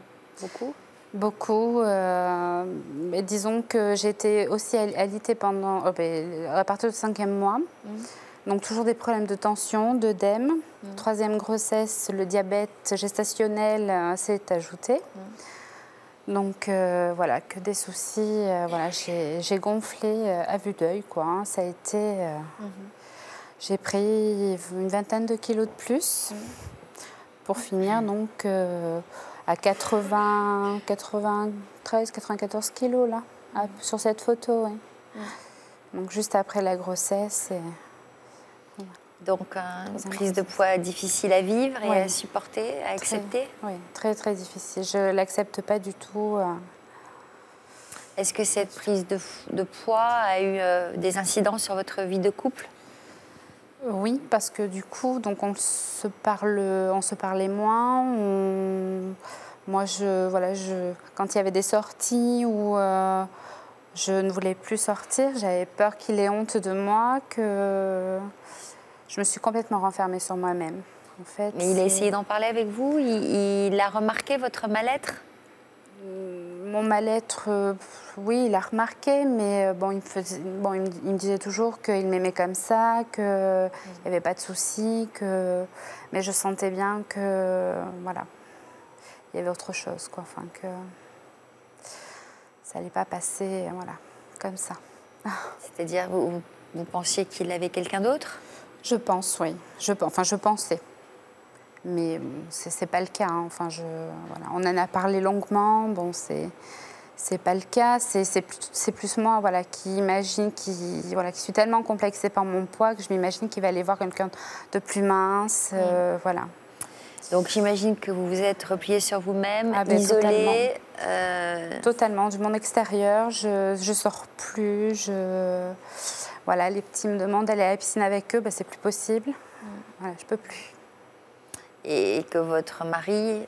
Beaucoup? Mais disons que j'étais aussi alitée à partir du 5e mois. Donc, toujours des problèmes de tension, d'œdème. 3e grossesse, le diabète gestationnel s'est ajouté. Donc, voilà, que des soucis. Voilà, j'ai gonflé à vue d'œil, quoi. Ça a été... J'ai pris une 20aine de kilos de plus pour finir, donc, à 93-94 kilos, là, sur cette photo, oui. Donc, juste après la grossesse. Voilà. Donc, une prise de poids difficile à vivre et à supporter, à accepter? Oui, très, très difficile. Je ne l'accepte pas du tout. Est-ce que cette prise de poids a eu des incidences sur votre vie de couple? Oui, parce que du coup, donc on se parlait moins. Moi, quand il y avait des sorties où je ne voulais plus sortir, j'avais peur qu'il ait honte de moi, que je me suis complètement renfermée sur moi-même. En fait, mais il a essayé d'en parler avec vous? Il a remarqué votre mal-être? Mon mal-être, oui, il a remarqué, mais bon, il me disait toujours qu'il m'aimait comme ça, qu'il n'y avait pas de soucis, mais je sentais bien que, voilà, il y avait autre chose, quoi, enfin, que ça n'allait pas passer, voilà, comme ça. C'est-à-dire, vous Vous pensiez qu'il avait quelqu'un d'autre? Je pense, oui. Je pensais. Mais c'est pas le cas. Hein. Enfin, voilà. On en a parlé longuement. Bon, c'est pas le cas. C'est plus moi, voilà, qui suis tellement complexée par mon poids que je m'imagine qu'il va aller voir quelqu'un de plus mince, voilà. Donc j'imagine que vous vous êtes repliée sur vous-même, isolée. Totalement. Du monde extérieur. Je sors plus. Voilà, les petits me demandent d'aller à la piscine avec eux, ben, c'est plus possible. Voilà, je peux plus. Et que votre mari,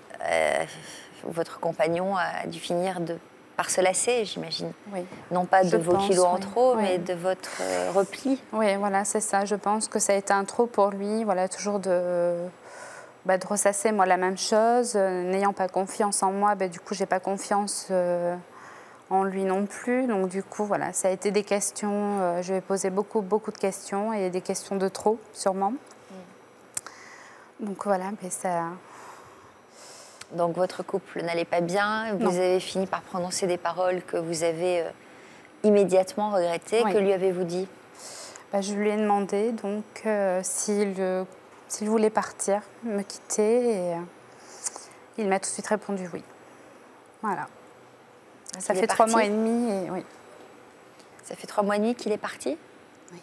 votre compagnon a dû finir par se lasser, j'imagine. Oui. Non pas de vos kilos en trop, mais de votre repli. Oui, voilà, c'est ça. Je pense que ça a été un trop pour lui. Voilà, toujours de ressasser, moi, la même chose. N'ayant pas confiance en moi, du coup, j'ai pas confiance en lui non plus. Donc, du coup, voilà, ça a été des questions. Je vais poser beaucoup de questions et des questions de trop, sûrement. Donc, voilà, mais ça... Donc votre couple n'allait pas bien, vous avez fini par prononcer des paroles que vous avez immédiatement regrettées. Oui. Que lui avez-vous dit? Je lui ai demandé donc s'il voulait partir, me quitter, et il m'a tout de suite répondu oui. Voilà. Ça fait 3 mois et demi et oui. Ça fait 3 mois et demi qu'il est parti? Oui.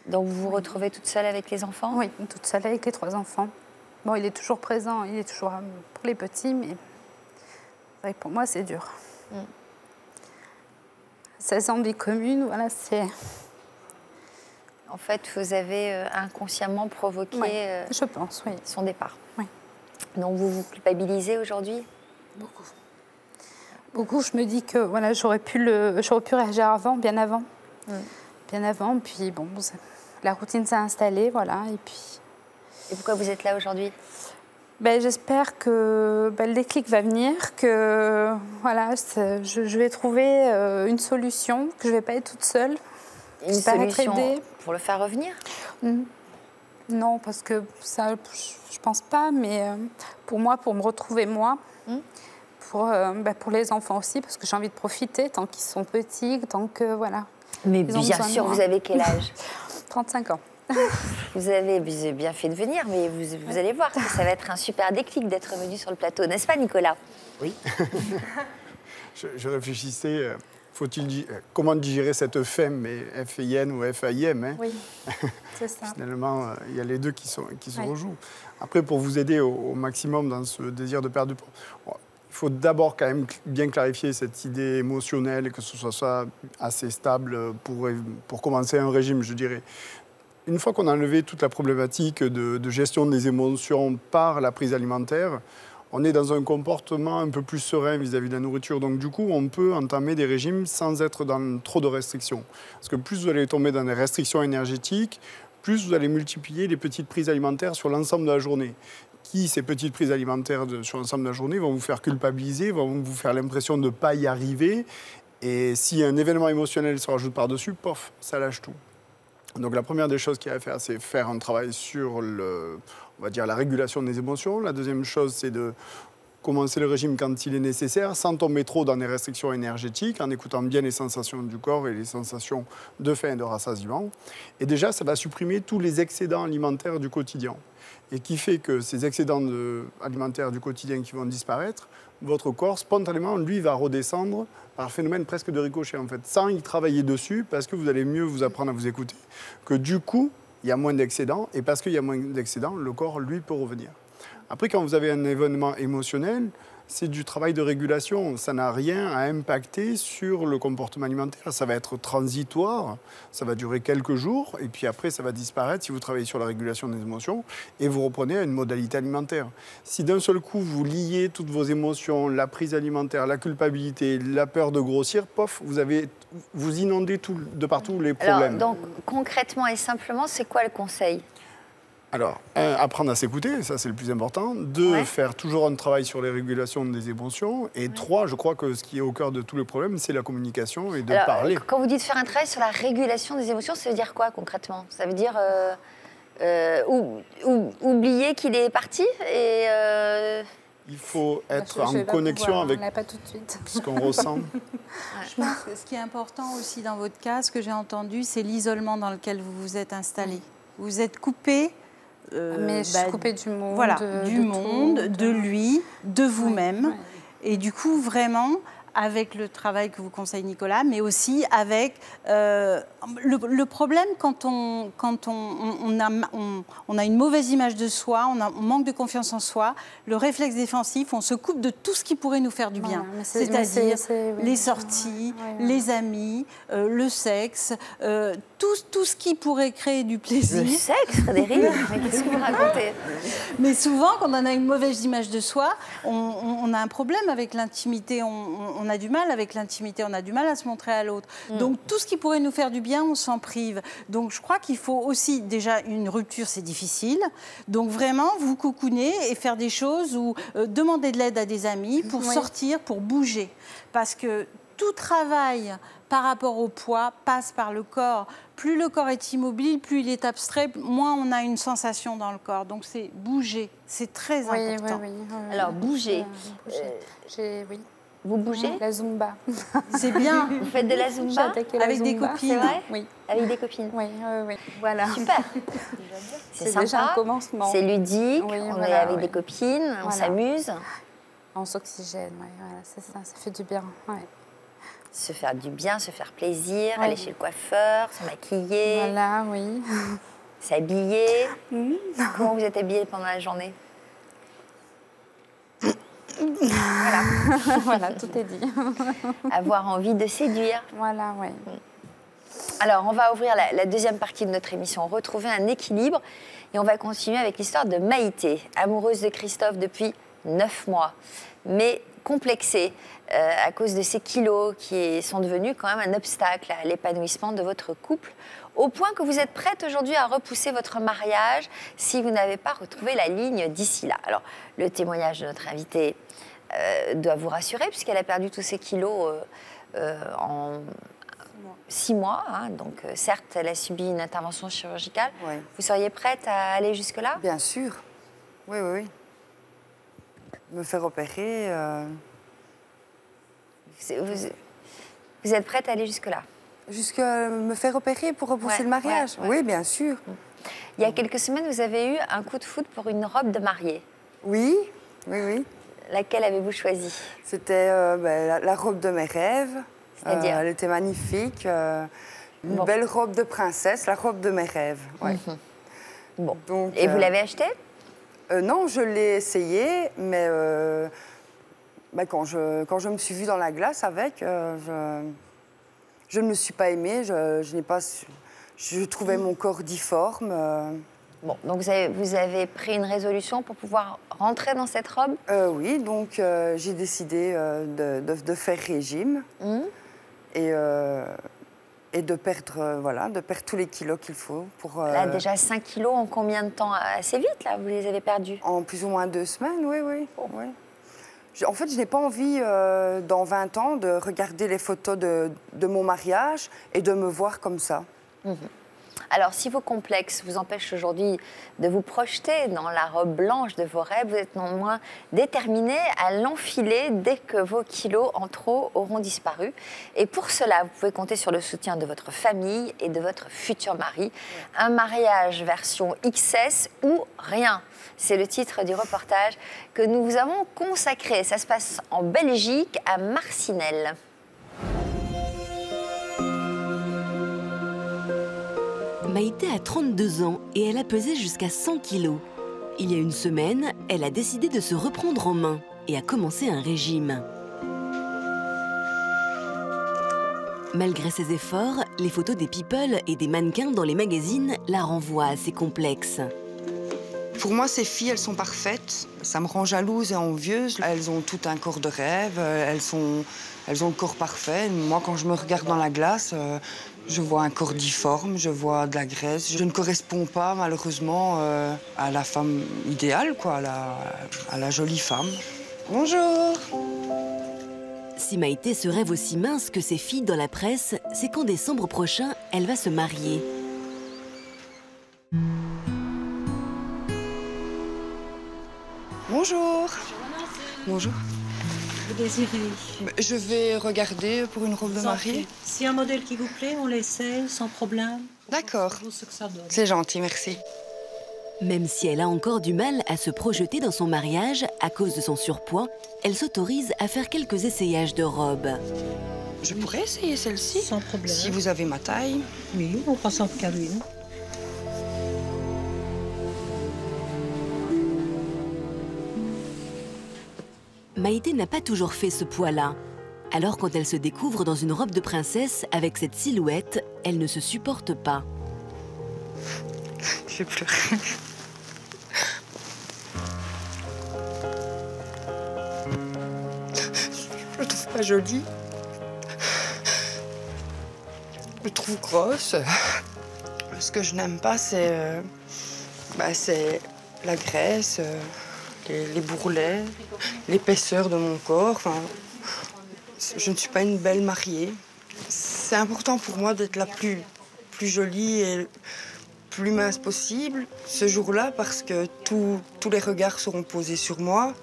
Donc vous vous retrouvez toute seule avec les enfants? Oui, toute seule avec les 3 enfants. Bon, il est toujours présent, il est toujours pour les petits, mais c'est vrai que pour moi, c'est dur. 16 ans de vie commune, voilà, c'est... En fait, vous avez inconsciemment provoqué je pense, oui. son départ. Oui. Donc vous vous culpabilisez aujourd'hui? Beaucoup. Je me dis que voilà, j'aurais pu réagir bien avant. Bien avant, puis bon, la routine s'est installée, voilà, et puis... Et pourquoi vous êtes là aujourd'hui? J'espère que le déclic va venir, que voilà, je vais trouver une solution, que je ne vais pas être toute seule. Une solution pour le faire revenir? Non, parce que ça, je ne pense pas, mais pour moi, pour me retrouver moi, pour les enfants aussi, parce que j'ai envie de profiter tant qu'ils sont petits, tant que voilà. Mais bien sûr, vous avez quel âge? 35 ans. Vous avez bien fait de venir, mais vous allez voir que ça va être un super déclic d'être venu sur le plateau, n'est-ce pas, Nicolas? Oui. je réfléchissais, comment digérer cette FEM, mais F-I-N ou F-A-I-M, hein. Oui, c'est ça. Finalement, il y a les deux qui se rejouent. Après, pour vous aider au maximum dans ce désir de perdre du poids, il faut d'abord quand même bien clarifier cette idée émotionnelle, que ce soit assez stable pour commencer un régime, je dirais. Une fois qu'on a enlevé toute la problématique de gestion des émotions par la prise alimentaire, on est dans un comportement un peu plus serein vis-à-vis de la nourriture. Donc du coup, on peut entamer des régimes sans être dans trop de restrictions. Parce que plus vous allez tomber dans des restrictions énergétiques, plus vous allez multiplier les petites prises alimentaires sur l'ensemble de la journée. Ces petites prises alimentaires sur l'ensemble de la journée vont vous faire culpabiliser, vont vous faire l'impression de ne pas y arriver. Et si un événement émotionnel se rajoute par-dessus, pof, ça lâche tout. Donc la première des choses qu'il y a à faire, c'est faire un travail sur on va dire, la régulation des émotions. La deuxième chose, c'est de commencer le régime quand il est nécessaire, sans tomber trop dans des restrictions énergétiques, en écoutant bien les sensations du corps et les sensations de faim et de rassasiement. Et déjà, ça va supprimer tous les excédents alimentaires du quotidien. Et qui fait que ces excédents alimentaires du quotidien qui vont disparaître, votre corps, spontanément, lui, va redescendre par un phénomène presque de ricochet, en fait, sans y travailler dessus, parce que vous allez mieux vous apprendre à vous écouter, que du coup, il y a moins d'excédents, et parce qu'il y a moins d'excédents, le corps, lui, peut revenir. Après, quand vous avez un événement émotionnel, c'est du travail de régulation. Ça n'a rien à impacter sur le comportement alimentaire. Ça va être transitoire, ça va durer quelques jours, et puis après, ça va disparaître si vous travaillez sur la régulation des émotions et vous reprenez à une modalité alimentaire. Si d'un seul coup, vous liez toutes vos émotions, la prise alimentaire, la culpabilité, la peur de grossir, pof, vous inondez de partout les problèmes. Alors, donc, concrètement et simplement, c'est quoi le conseil ? Alors, apprendre à s'écouter, ça c'est le plus important. 2, faire toujours un travail sur les régulations des émotions. Et 3, je crois que ce qui est au cœur de tous les problèmes, c'est la communication et de parler. Quand vous dites faire un travail sur la régulation des émotions, ça veut dire quoi concrètement ? Ça veut dire oublier qu'il est parti et il faut être Je vais en pas connexion pouvoir, avec on l'a pas tout de suite. ce qu'on ressent. Je pense que ce qui est important aussi dans votre cas, ce que j'ai entendu, c'est l'isolement dans lequel vous vous êtes installé. Vous êtes coupé. Mais je suis coupée du monde. Voilà, de du monde, tout, de lui, de vous-même. Ouais. Et du coup, vraiment, avec le travail que vous conseille Nicolas, mais aussi avec le problème quand on a une mauvaise image de soi, on manque de confiance en soi, le réflexe défensif, on se coupe de tout ce qui pourrait nous faire du bien. Voilà, c'est-à-dire oui, les sorties, les amis, le sexe, tout ce qui pourrait créer du plaisir. Le sexe, Frédéric? Mais qu'est-ce que vous racontez? Mais souvent, quand on a une mauvaise image de soi, on a un problème avec l'intimité, on a du mal avec l'intimité, on a du mal à se montrer à l'autre. Donc tout ce qui pourrait nous faire du bien, on s'en prive. Donc je crois qu'il faut aussi, déjà, une rupture, c'est difficile. Donc vraiment, vous cocooner et faire des choses ou demander de l'aide à des amis pour sortir, pour bouger. Parce que tout travail par rapport au poids passe par le corps. Plus le corps est immobile, plus il est abstrait, moins on a une sensation dans le corps. Donc c'est bouger, c'est très important. Oui. Alors, bouger. Oui. Vous bougez? La Zumba. C'est bien. Vous faites de la J'ai Zumba? attaqué la Avec des Zumba. copines. C'est vrai? Oui. Avec des copines? Oui. Voilà. Super. C'est déjà un commencement. C'est ludique, Oui, on est voilà, avec oui. des copines, on Voilà. s'amuse. On s'oxygène, voilà, c'est ça fait du bien. Ouais. Se faire du bien, se faire plaisir, Ouais. aller chez le coiffeur, se maquiller, Voilà, oui. s'habiller. Comment vous êtes habillée pendant la journée? Voilà, tout est dit. Avoir envie de séduire. Voilà, oui. Alors, on va ouvrir la deuxième partie de notre émission, retrouver un équilibre. Et on va continuer avec l'histoire de Maïté, amoureuse de Christophe depuis 9 mois, mais complexée à cause de ces kilos qui sont devenus quand même un obstacle à l'épanouissement de votre couple, au point que vous êtes prête aujourd'hui à repousser votre mariage si vous n'avez pas retrouvé la ligne d'ici là. Alors, le témoignage de notre invitée doit vous rassurer, puisqu'elle a perdu tous ses kilos en 6 mois. Hein, donc, certes, elle a subi une intervention chirurgicale. Oui. Vous seriez prête à aller jusque-là? Bien sûr. Oui. Me faire opérer. Vous êtes prête à aller jusque-là? Jusqu'à me faire opérer pour repousser le mariage? ouais. Oui, bien sûr. Il y a quelques semaines, vous avez eu un coup de foudre pour une robe de mariée. Oui. Laquelle avez-vous choisie? C'était la robe de mes rêves. C'est-à-dire elle était magnifique. Une belle robe de princesse, la robe de mes rêves. Ouais. Bon. Donc, et vous l'avez achetée? Non, je l'ai essayé, mais quand je me suis vue dans la glace avec, je ne me suis pas aimée. Je trouvais mon corps difforme. Bon, donc vous avez pris une résolution pour pouvoir rentrer dans cette robe? Oui, donc j'ai décidé de faire régime et de perdre tous les kilos qu'il faut pour. Là, déjà 5 kilos en combien de temps? Assez vite, là, vous les avez perdus? En plus ou moins 2 semaines, oui. En fait, je n'ai pas envie, dans 20 ans, de regarder les photos de mon mariage et de me voir comme ça. Alors, si vos complexes vous empêchent aujourd'hui de vous projeter dans la robe blanche de vos rêves, vous êtes néanmoins déterminé à l'enfiler dès que vos kilos en trop auront disparu. Et pour cela, vous pouvez compter sur le soutien de votre famille et de votre futur mari. Un mariage version XS ou rien. C'est le titre du reportage que nous vous avons consacré. Ça se passe en Belgique, à Marcinelle. Maïté a 32 ans et elle a pesé jusqu'à 100 kilos. Il y a une semaine, elle a décidé de se reprendre en main et a commencé un régime. Malgré ses efforts, les photos des people et des mannequins dans les magazines la renvoient à ses complexes. Pour moi, ces filles, elles sont parfaites. Ça me rend jalouse et envieuse. Elles ont tout un corps de rêve. Elles ont le corps parfait. Moi, quand je me regarde dans la glace, je vois un corps difforme, je vois de la graisse. Je ne corresponds pas, malheureusement, à la femme idéale, quoi, à la jolie femme. Bonjour! Si Maïté se rêve aussi mince que ses filles dans la presse, c'est qu'en décembre prochain, elle va se marier. Bonjour! Bonjour. Vous désirez? Je vais regarder pour une robe de mariée. Si un modèle qui vous plaît, on l'essaie sans problème. D'accord. Ce que ça donne. C'est gentil, merci. Même si elle a encore du mal à se projeter dans son mariage à cause de son surpoids, elle s'autorise à faire quelques essayages de robes. Je pourrais essayer celle-ci. Sans problème. Si vous avez ma taille. Oui, on passe en cabine. Maïté n'a pas toujours fait ce poids-là. Alors quand elle se découvre dans une robe de princesse avec cette silhouette, elle ne se supporte pas. Je pleure. Je le trouve pas jolie. Je le trouve grosse. Ce que je n'aime pas, c'est la graisse, les bourrelets, l'épaisseur de mon corps. Enfin, je ne suis pas une belle mariée. C'est important pour moi d'être la plus jolie et plus mince possible ce jour-là parce que tous les regards seront posés sur moi.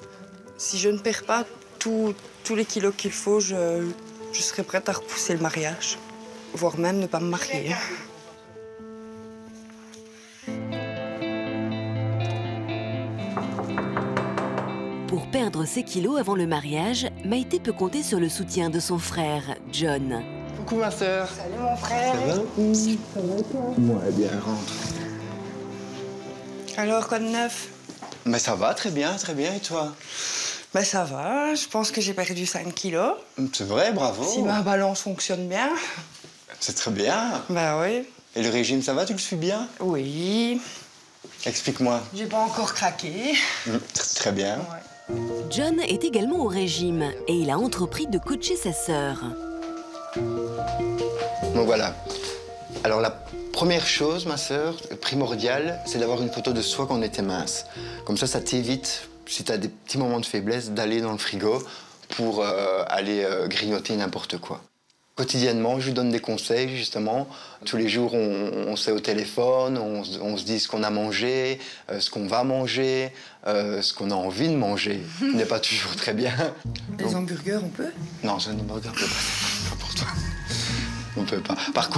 Si je ne perds pas tous les kilos qu'il faut, je serai prête à repousser le mariage, voire même ne pas me marier. Pour perdre ses kilos avant le mariage, Maïté peut compter sur le soutien de son frère, John. Coucou ma sœur. Salut mon frère. Ça va? Ça va toi? Ouais, bien, rentre. Alors, quoi de neuf? Mais ça va, très bien, et toi? Ben ça va, je pense que j'ai perdu 5 kilos. C'est vrai, bravo. Si ma balance fonctionne bien. C'est très bien. Ben oui. Et le régime, ça va, tu le suis bien? Oui. Explique-moi. J'ai pas encore craqué. Très bien. Ouais. John est également au régime et il a entrepris de coacher sa sœur. Donc voilà. Alors la première chose, ma sœur, primordiale, c'est d'avoir une photo de soi quand on était mince. Comme ça t'évite, si tu as des petits moments de faiblesse, d'aller dans le frigo pour aller grignoter n'importe quoi. Quotidiennement, je lui donne des conseils, justement. Tous les jours, on s'est au téléphone, on se dit ce qu'on a mangé, ce qu'on va manger, ce qu'on a envie de manger, qui n'est pas toujours très bien. Les hamburgers, on peut? Non, c'est un hamburger, on peut pas pour toi. On peut pas. Par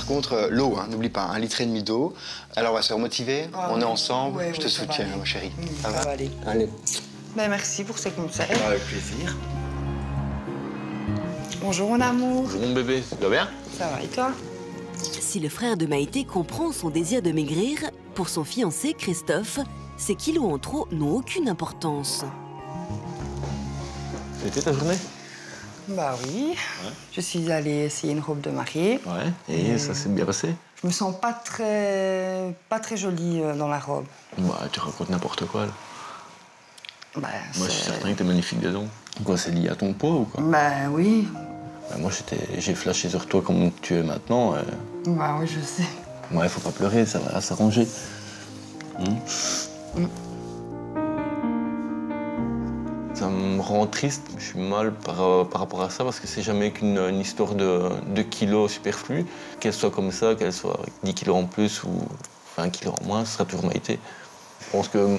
contre, l'eau, hein, n'oublie pas, 1,5 litre d'eau. Alors, on va se faire motiver, on est ensemble, je te soutiens, ma chérie. Ça va aller. Allez. Ben, merci pour ces conseils. Avec plaisir. Bonjour mon amour. Bonjour mon bébé, ça va bien? Ça va et toi? Si le frère de Maïté comprend son désir de maigrir, pour son fiancé, Christophe, ces kilos en trop n'ont aucune importance. C'était ta journée? Bah oui. Ouais. Je suis allée essayer une robe de mariée. Ouais, et ça s'est bien passé? Je me sens pas très jolie dans la robe. Bah, tu racontes n'importe quoi, là. Bah, moi, je suis certain que t'es magnifique dedans. Quoi, c'est lié à ton poids ou quoi? Bah oui. Bah, moi, j'ai flashé sur toi comme tu es maintenant. Bah oui, je sais. Ouais, faut pas pleurer, ça va s'arranger. Ça me rend triste, je suis mal par rapport à ça parce que c'est jamais qu'une histoire de kilos superflus. Qu'elle soit comme ça, qu'elle soit avec 10 kilos en plus ou 20 kilos en moins, ce sera toujours Maïté. Je pense que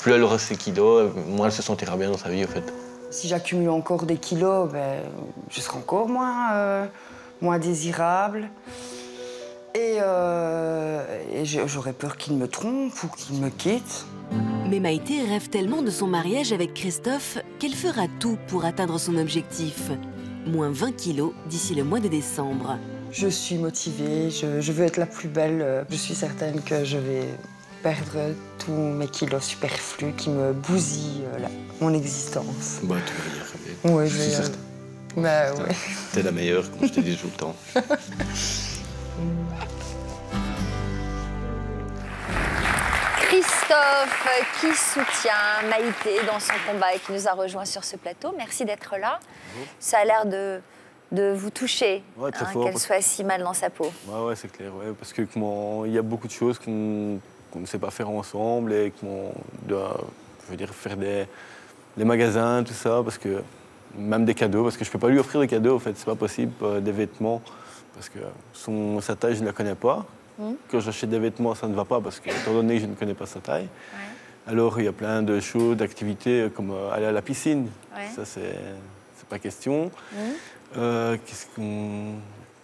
plus elle aura ses kilos, moins elle se sentira bien dans sa vie, en fait. Si j'accumule encore des kilos, ben, je serai encore moins désirable. Et j'aurais peur qu'il me trompe ou qu'il me quitte. Mais Maïté rêve tellement de son mariage avec Christophe qu'elle fera tout pour atteindre son objectif. Moins 20 kilos d'ici le mois de décembre. Je suis motivée, je veux être la plus belle. Je suis certaine que je vais perdre tous mes kilos superflus qui me bousillent mon existence. Bah, tu vas y arriver. Oui, je suis certaine. Bah, ouais. T'es la meilleure, comme je te dis tout le temps. Christophe, qui soutient Maïté dans son combat et qui nous a rejoints sur ce plateau. Merci d'être là. Ça a l'air de vous toucher, ouais, qu'elle soit si mal dans sa peau. Ouais, c'est clair, ouais, parce qu'il y a beaucoup de choses qu'on ne sait pas faire ensemble et qu'on doit, faire les magasins, tout ça, parce que même des cadeaux, parce que je ne peux pas lui offrir des cadeaux, en fait, c'est pas possible, des vêtements, parce que sa taille, je ne la connais pas. Quand j'achète des vêtements, ça ne va pas, parce que, étant donné que je ne connais pas sa taille. Alors, il y a plein de choses, d'activités, comme aller à la piscine. Ouais. Ça, c'est pas question.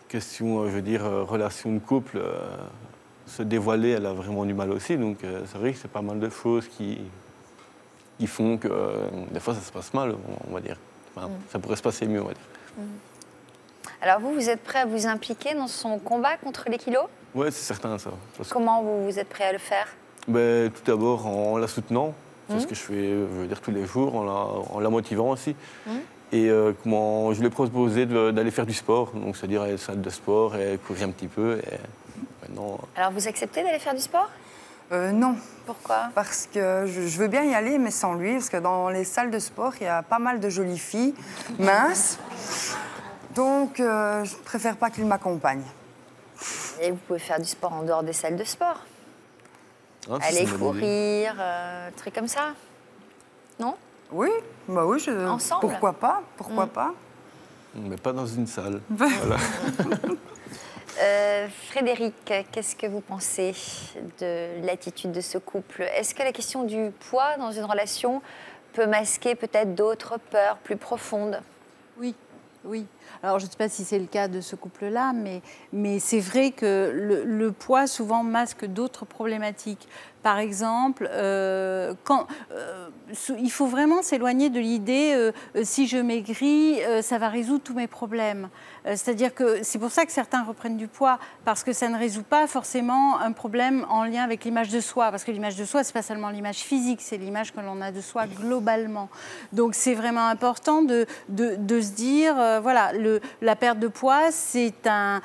Question, je veux dire, relation de couple, se dévoiler, elle a vraiment du mal aussi. Donc, c'est vrai que c'est pas mal de choses qui font que, des fois, ça se passe mal, on va dire. Enfin, ça pourrait se passer mieux, on va dire. Alors vous êtes prêt à vous impliquer dans son combat contre les kilos? Oui, c'est certain, ça. Comment vous êtes prêt à le faire? Ben, tout d'abord, en la soutenant. C'est ce que je fais, je veux dire, tous les jours, en la motivant aussi. Et je lui ai proposé d'aller faire du sport, donc c'est-à-dire aller à la salle de sport et courir un petit peu. Et maintenant... Alors vous acceptez d'aller faire du sport? Non. Pourquoi? Parce que je veux bien y aller, mais sans lui, parce que dans les salles de sport, il y a pas mal de jolies filles minces. Donc, je préfère pas qu'il m'accompagne. Et vous pouvez faire du sport en dehors des salles de sport? Aller courir, trucs comme ça? Non? Oui, bah oui. Ensemble? Pourquoi pas? Pourquoi pas? Mais pas dans une salle. Voilà. Frédéric, qu'est-ce que vous pensez de l'attitude de ce couple? Est-ce que la question du poids dans une relation peut masquer peut-être d'autres peurs plus profondes? Oui, oui. Alors, je ne sais pas si c'est le cas de ce couple-là, mais c'est vrai que le poids souvent masque d'autres problématiques. Par exemple, il faut vraiment s'éloigner de l'idée si je maigris, ça va résoudre tous mes problèmes. C'est-à-dire que c'est pour ça que certains reprennent du poids, parce que ça ne résout pas forcément un problème en lien avec l'image de soi. Parce que l'image de soi, ce n'est pas seulement l'image physique, c'est l'image que l'on a de soi globalement. Donc c'est vraiment important de se dire, voilà, la perte de poids, c'est pas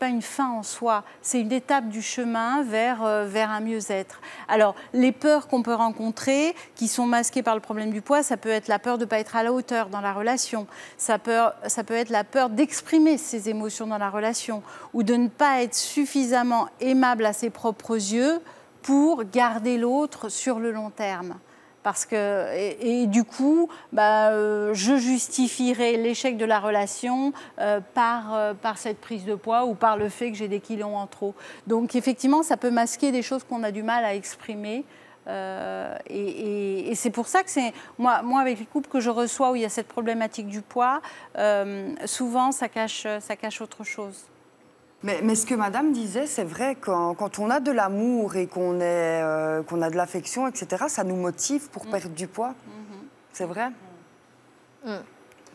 une fin en soi, c'est une étape du chemin vers un mieux-être. Alors, les peurs qu'on peut rencontrer, qui sont masquées par le problème du poids, ça peut être la peur de ne pas être à la hauteur dans la relation, ça peut être la peur d'exprimer ses émotions dans la relation, ou de ne pas être suffisamment aimable à ses propres yeux pour garder l'autre sur le long terme. Parce que, et du coup, je justifierai l'échec de la relation par cette prise de poids ou par le fait que j'ai des kilos en trop. Donc effectivement, ça peut masquer des choses qu'on a du mal à exprimer. Et c'est pour ça que c'est moi avec les couples que je reçois où il y a cette problématique du poids, souvent ça cache autre chose. Mais ce que madame disait, c'est vrai, quand on a de l'amour et qu'on a de l'affection, etc., ça nous motive pour perdre du poids. C'est vrai.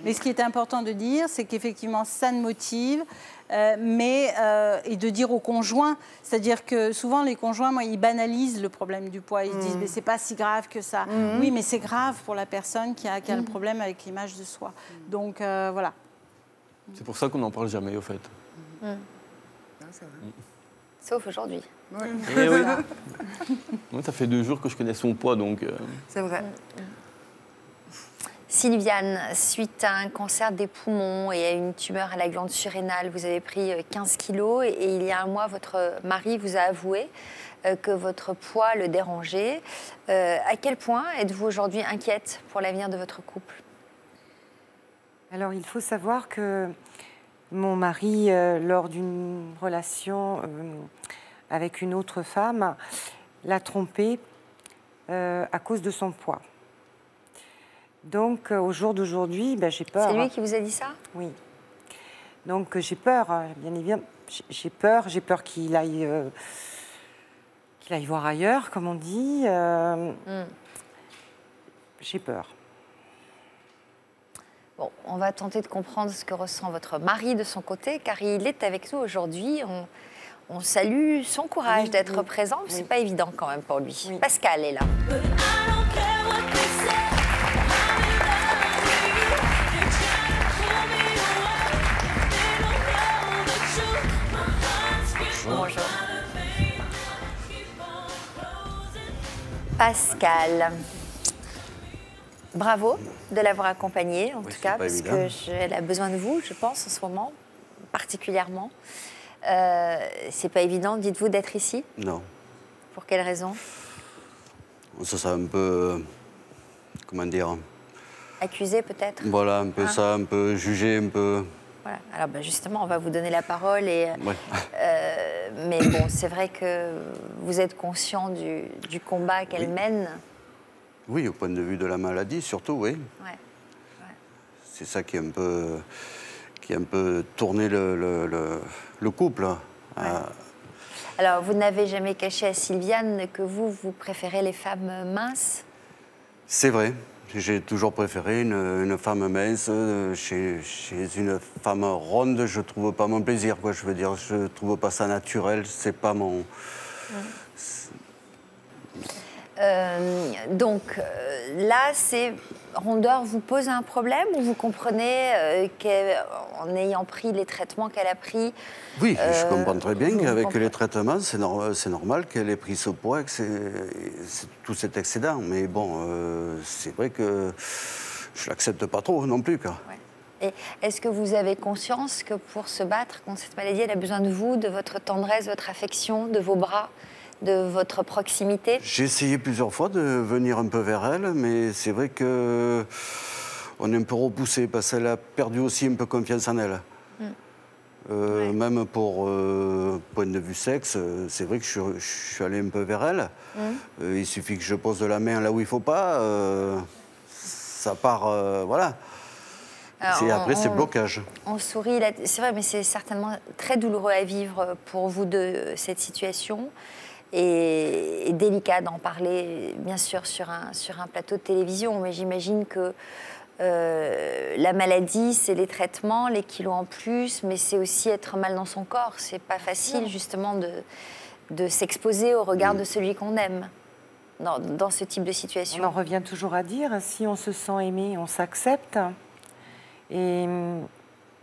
Mais ce qui est important de dire, c'est qu'effectivement, ça nous motive, et de dire au conjoint, c'est-à-dire que souvent les conjoints, ils banalisent le problème du poids. Ils se disent, mais c'est pas si grave que ça. Oui, mais c'est grave pour la personne qui a le problème avec l'image de soi. Donc, voilà. C'est pour ça qu'on n'en parle jamais, au fait. Sauf aujourd'hui. Oui. Oui. Moi, ça fait 2 jours que je connais son poids, donc... C'est vrai. Sylviane, suite à un cancer des poumons et à une tumeur à la glande surrénale, vous avez pris 15 kilos et il y a un mois, votre mari vous a avoué que votre poids le dérangeait. À quel point êtes-vous aujourd'hui inquiète pour l'avenir de votre couple? Alors, il faut savoir que mon mari, lors d'une relation avec une autre femme, l'a trompé à cause de son poids. Donc, au jour d'aujourd'hui, j'ai peur. C'est lui qui vous a dit ça? Oui. Donc, j'ai peur, bien évidemment. J'ai peur qu'il aille voir ailleurs, comme on dit. J'ai peur. Bon, on va tenter de comprendre ce que ressent votre mari de son côté, car il est avec nous aujourd'hui. On salue son courage d'être présent. C'est pas évident quand même pour lui. Oui. Pascal est là. Bonjour. Pascal, bravo de l'avoir accompagnée, en tout cas, parce qu'elle a besoin de vous, je pense, en ce moment, particulièrement. C'est pas évident, dites-vous, d'être ici? Non. Pour quelle raison? On se sent un peu... Comment dire? Accusé, peut-être? Voilà, un peu ça, un peu jugé, un peu... Voilà. Alors justement, on va vous donner la parole et Mais bon, c'est vrai que vous êtes conscient du combat qu'elle mène. Oui, au point de vue de la maladie, surtout, oui. Ouais. C'est ça qui a un peu tourné le couple. Ouais. Alors, vous n'avez jamais caché à Sylviane que vous préférez les femmes minces? C'est vrai. J'ai toujours préféré une femme mince. Chez une femme ronde, je trouve pas mon plaisir, quoi. Je veux dire, je trouve pas ça naturel. C'est pas mon... Donc là, ces rondeurs vous posent un problème ou vous comprenez qu'en ayant pris les traitements qu'elle a pris... Oui, je comprends très bien qu'avec les traitements, c'est normal qu'elle ait pris ce poids, que tout cet excédent. Mais bon, c'est vrai que je l'accepte pas trop non plus, quoi. Ouais. Et est-ce que vous avez conscience que pour se battre contre cette maladie, elle a besoin de vous, de votre tendresse, de votre affection, de vos bras, de votre proximité? J'ai essayé plusieurs fois de venir un peu vers elle, mais c'est vrai que on est un peu repoussé parce qu'elle a perdu aussi un peu confiance en elle. Même pour point de vue sexe, c'est vrai que je suis allé un peu vers elle. Il suffit que je pose la main là où il ne faut pas, ça part, voilà. Alors, après, c'est blocage. On sourit, c'est vrai, mais c'est certainement très douloureux à vivre pour vous de cette situation. Et délicat d'en parler, bien sûr, sur un plateau de télévision. Mais j'imagine que la maladie, c'est les traitements, les kilos en plus, mais c'est aussi être mal dans son corps. C'est pas facile, justement, de s'exposer au regard de celui qu'on aime dans ce type de situation. On en revient toujours à dire, si on se sent aimé, on s'accepte. Et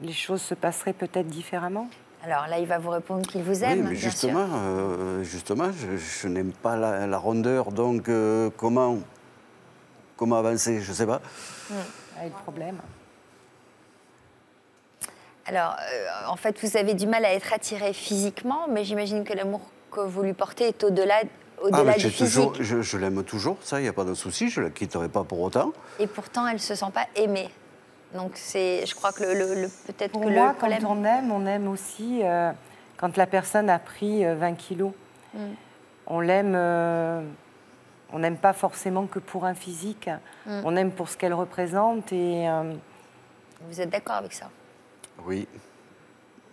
les choses se passeraient peut-être différemment. Alors là, il va vous répondre qu'il vous aime, oui, mais justement, je n'aime pas la rondeur, donc comment avancer, je ne sais pas. Le problème. Alors, en fait, vous avez du mal à être attiré physiquement, mais j'imagine que l'amour que vous lui portez est au-delà du physique. Je l'aime toujours, ça, il n'y a pas de souci, je ne la quitterai pas pour autant. Et pourtant, elle ne se sent pas aimée. Donc, je crois que peut-être que moi, le problème... quand on aime aussi, quand la personne a pris 20 kilos, on l'aime, on n'aime pas forcément que pour un physique, on aime pour ce qu'elle représente. Et, Vous êtes d'accord avec ça? Oui,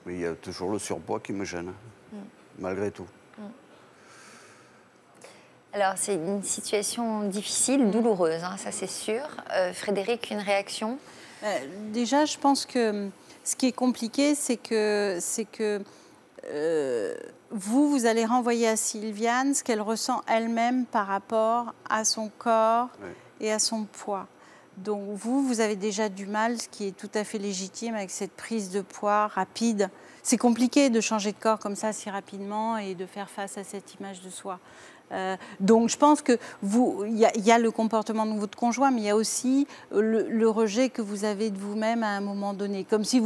mais il y a toujours le surpoids qui me gêne, malgré tout. Alors, c'est une situation difficile, douloureuse, hein, ça c'est sûr. Frédéric, une réaction? Déjà, je pense que ce qui est compliqué, c'est que vous allez renvoyer à Sylviane ce qu'elle ressent elle-même par rapport à son corps et à son poids. Donc vous avez déjà du mal, ce qui est tout à fait légitime avec cette prise de poids rapide. C'est compliqué de changer de corps comme ça si rapidement et de faire face à cette image de soi. Donc je pense que il y a le comportement de votre conjoint, mais il y a aussi le rejet que vous avez de vous-même à un moment donné. Comme si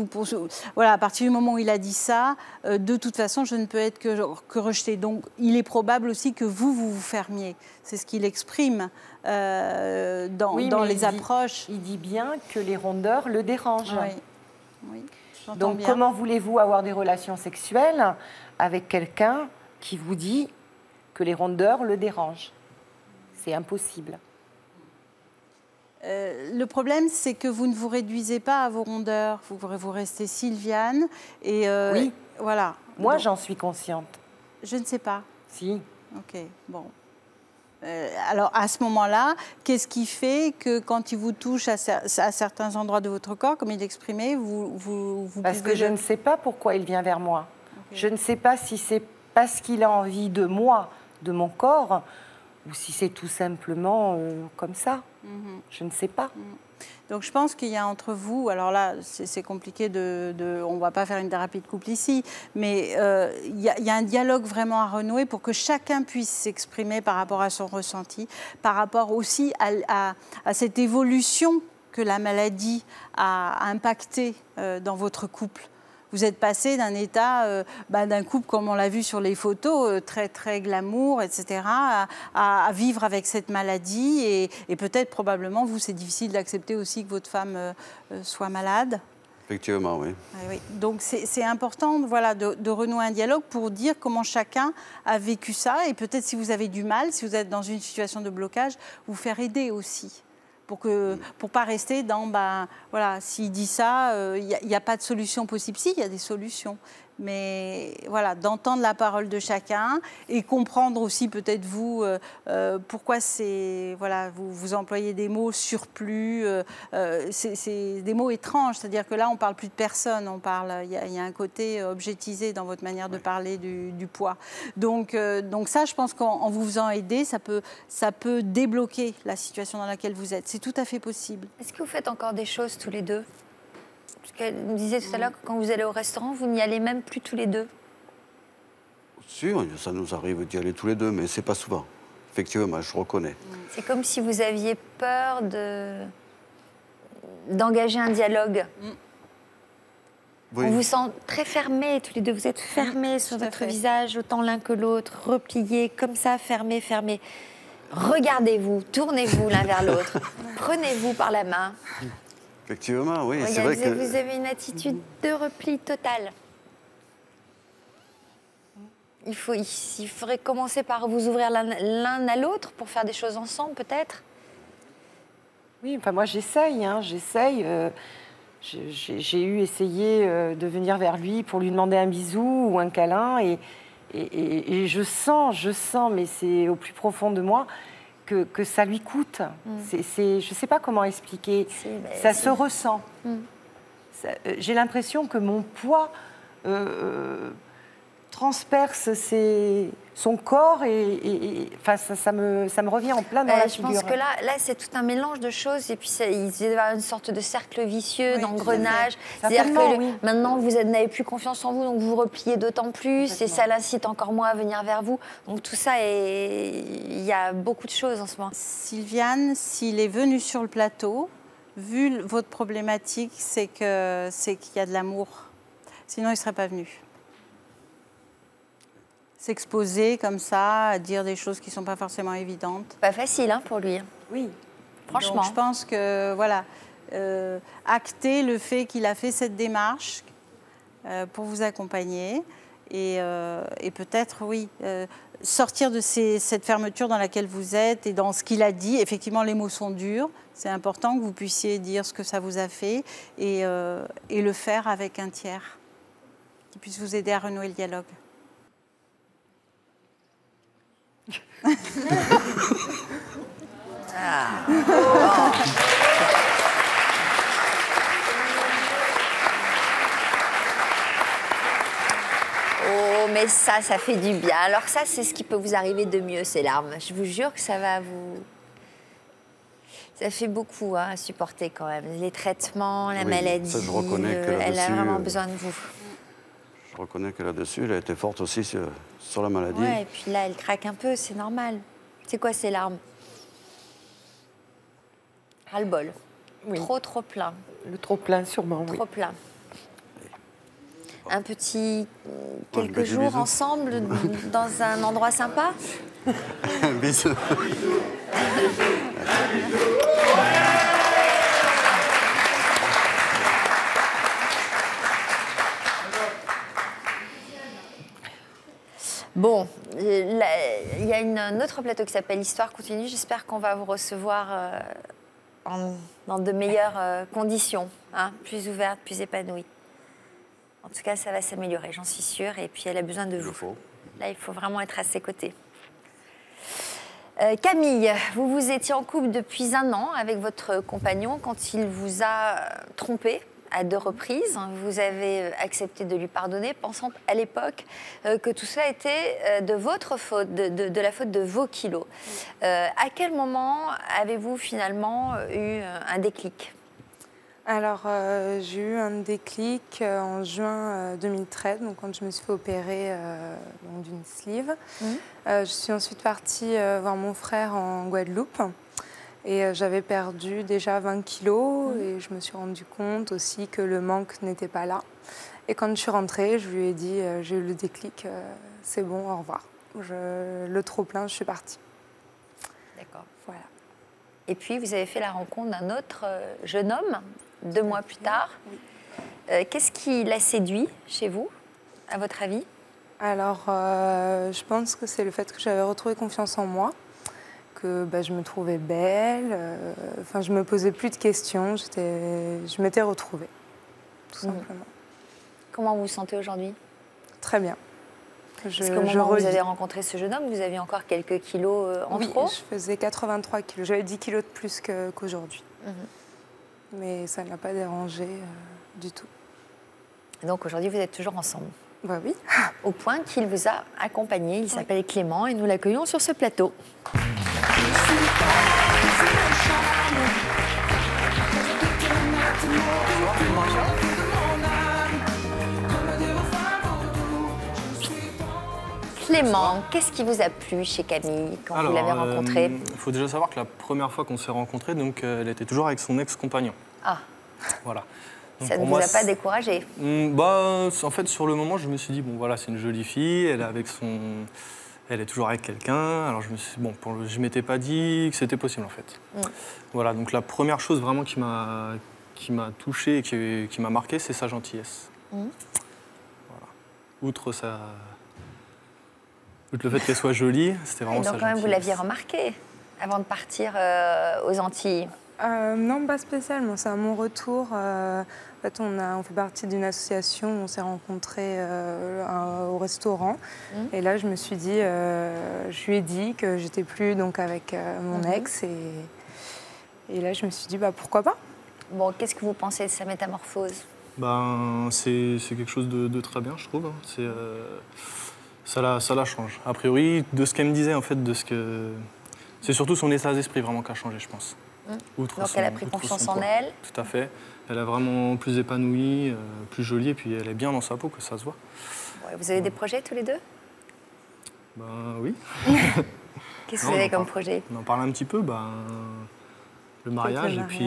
voilà, à partir du moment où il a dit ça, de toute façon, je ne peux être que rejeté. Donc il est probable aussi que vous fermiez. C'est ce qu'il exprime dans les approches. Il dit bien que les rondeurs le dérangent. Oui, donc bien. Comment voulez-vous avoir des relations sexuelles avec quelqu'un qui vous dit que les rondeurs le dérangent? C'est impossible. Le problème, c'est que vous ne vous réduisez pas à vos rondeurs. Vous restez Sylviane. Et oui. Voilà. Moi, j'en suis consciente. Je ne sais pas. Si. Ok, bon. Alors, à ce moment-là, qu'est-ce qui fait que quand il vous touche à certains endroits de votre corps, comme il l'exprimait, vous Parce que je ne sais pas pourquoi il vient vers moi. Okay. Je ne sais pas si c'est parce qu'il a envie de moi, de mon corps, ou si c'est tout simplement comme ça. Je ne sais pas. Donc je pense qu'il y a entre vous, alors là c'est compliqué on ne va pas faire une thérapie de couple ici, mais il y a un dialogue vraiment à renouer pour que chacun puisse s'exprimer par rapport à son ressenti, par rapport aussi à cette évolution que la maladie a impacté dans votre couple. Vous êtes passé d'un état, d'un couple comme on l'a vu sur les photos, très, très glamour, etc., à vivre avec cette maladie. Et peut-être, probablement, vous, c'est difficile d'accepter aussi que votre femme soit malade. Effectivement, oui. Oui. Donc c'est important voilà, de renouer un dialogue pour dire comment chacun a vécu ça et peut-être si vous avez du mal, si vous êtes dans une situation de blocage, vous faire aider aussi. Pour pas rester dans, voilà, s'il dit ça, il n'y a pas de solution possible. Si, il y a des solutions. Mais voilà, d'entendre la parole de chacun et comprendre aussi peut-être vous pourquoi c'est voilà vous employez des mots surplus, c'est des mots étranges, c'est-à-dire que là on parle plus de personne, on parle il y a un côté objetisé dans votre manière de parler du poids. Donc ça, je pense qu'en vous faisant aider, ça peut débloquer la situation dans laquelle vous êtes. C'est tout à fait possible. Est-ce que vous faites encore des choses tous les deux? Parce qu'elle me disait tout à l'heure que quand vous allez au restaurant, vous n'y allez même plus tous les deux. Si, ça nous arrive d'y aller tous les deux, mais c'est pas souvent. Effectivement, je reconnais. C'est comme si vous aviez peur d'engager un dialogue. Oui. On vous sent très fermés tous les deux. Vous êtes fermés sur votre visage, autant l'un que l'autre, repliés, comme ça, fermés. Regardez-vous, tournez-vous l'un vers l'autre, prenez-vous par la main. Effectivement, oui. C'est vrai que vous avez une attitude de repli total. Il faudrait commencer par vous ouvrir l'un à l'autre pour faire des choses ensemble, peut-être. Oui, enfin moi j'essaye. J'ai essayé de venir vers lui pour lui demander un bisou ou un câlin et je sens, mais c'est au plus profond de moi, que ça lui coûte. Je ne sais pas comment expliquer. Ça se ressent. J'ai l'impression que mon poids transperce son corps et ça me revient en plein dans la figure. Je pense que là c'est tout un mélange de choses et puis il y a une sorte de cercle vicieux, d'engrenage. C'est-à-dire que maintenant vous n'avez plus confiance en vous, donc vous vous repliez d'autant plus et ça l'incite encore moins à venir vers vous. Donc tout ça, il y a beaucoup de choses en ce moment. Sylviane, s'il est venu sur le plateau, vu votre problématique, c'est qu'il y a de l'amour. Sinon, il ne serait pas venu. S'exposer comme ça, à dire des choses qui ne sont pas forcément évidentes. Pas facile pour lui. Oui. Franchement. Donc, je pense que, voilà, acter le fait qu'il a fait cette démarche pour vous accompagner et peut-être, oui, sortir de cette fermeture dans laquelle vous êtes et dans ce qu'il a dit. Effectivement, les mots sont durs. C'est important que vous puissiez dire ce que ça vous a fait et le faire avec un tiers qui puisse vous aider à renouer le dialogue. Oh, mais ça fait du bien. Alors ça, c'est ce qui peut vous arriver de mieux, ces larmes. Je vous jure que ça va vous... Ça fait beaucoup à supporter quand même. Les traitements, la maladie, ça, je reconnais que elle a vraiment besoin de vous. Je reconnais que là-dessus, elle a été forte aussi sur la maladie. Ouais, et puis là, elle craque un peu, c'est normal. C'est quoi ces larmes? Ras-le-bol. Oui. Trop plein. Le trop plein, sûrement. Trop plein. Un petit quelques jours ensemble dans un endroit sympa. Un bisou. Bon, il y a un autre plateau qui s'appelle Histoire continue. J'espère qu'on va vous recevoir dans de meilleures conditions, plus ouvertes, plus épanouies. En tout cas, ça va s'améliorer, j'en suis sûre. Et puis, elle a besoin de vous. Là, il faut vraiment être à ses côtés. Camille, vous étiez en couple depuis 1 an avec votre compagnon quand il vous a trompé à 2 reprises. Vous avez accepté de lui pardonner, pensant à l'époque que tout ça était de votre faute, de la faute de vos kilos. À quel moment avez-vous finalement eu un déclic ? Alors, j'ai eu un déclic en juin 2013, donc quand je me suis fait opérer d'une sleeve. Je suis ensuite partie voir mon frère en Guadeloupe. Et j'avais perdu déjà 20 kilos et je me suis rendu compte aussi que le manque n'était pas là. Et quand je suis rentrée, je lui ai dit, j'ai eu le déclic, c'est bon, au revoir. Le trop-plein, je suis partie. D'accord. Voilà. Et puis, vous avez fait la rencontre d'un autre jeune homme, 2 mois plus tard. Oui. Qu'est-ce qui l'a séduit chez vous, à votre avis? Alors, je pense que c'est le fait que j'avais retrouvé confiance en moi, que je me trouvais belle, enfin, je me posais plus de questions, je m'étais retrouvée, tout simplement. Comment vous vous sentez aujourd'hui? Très bien. Parce qu'au moment où vous avez rencontré ce jeune homme, vous aviez encore quelques kilos en trop? Oui, je faisais 83 kilos. J'avais 10 kilos de plus qu'aujourd'hui. Mais ça ne m'a pas dérangé du tout. Et donc aujourd'hui, vous êtes toujours ensemble? Bah oui. Au point qu'il vous a accompagné. Il s'appelle Clément et nous l'accueillons sur ce plateau. Clément, qu'est-ce qui vous a plu chez Camille quand vous l'avez rencontrée? Il faut déjà savoir que la première fois qu'on s'est rencontrés, donc, elle était toujours avec son ex-compagnon. Ah. Voilà. Donc, ça ne vous a pas découragé? En fait, sur le moment, je me suis dit, bon voilà, c'est une jolie fille, elle est toujours avec quelqu'un. Alors je m'étais pas dit que c'était possible en fait. Voilà, donc la première chose vraiment qui m'a touché et qui m'a marqué, c'est sa gentillesse. Voilà. Outre le fait qu'elle soit jolie, c'était vraiment sa gentillesse. Donc quand même, vous l'aviez remarqué avant de partir aux Antilles? Non, pas spécialement. C'est à mon retour. En fait, on fait partie d'une association. On s'est rencontrés au restaurant. Et là, je me suis dit, je lui ai dit que j'étais plus donc avec mon ex. Et là, je me suis dit, pourquoi pas? Bon, qu'est-ce que vous pensez de sa métamorphose? C'est quelque chose de très bien, je trouve. Ça la change. A priori, de ce qu'elle me disait, en fait, c'est surtout son état d'esprit vraiment qui a changé, je pense. Donc elle a pris confiance en elle. Tout à fait. Elle est vraiment plus épanouie, plus jolie, et puis elle est bien dans sa peau, que ça se voit. Ouais, vous avez des projets tous les deux? Oui. Qu'est-ce que vous avez comme projet? On en parle un petit peu, le mariage, et puis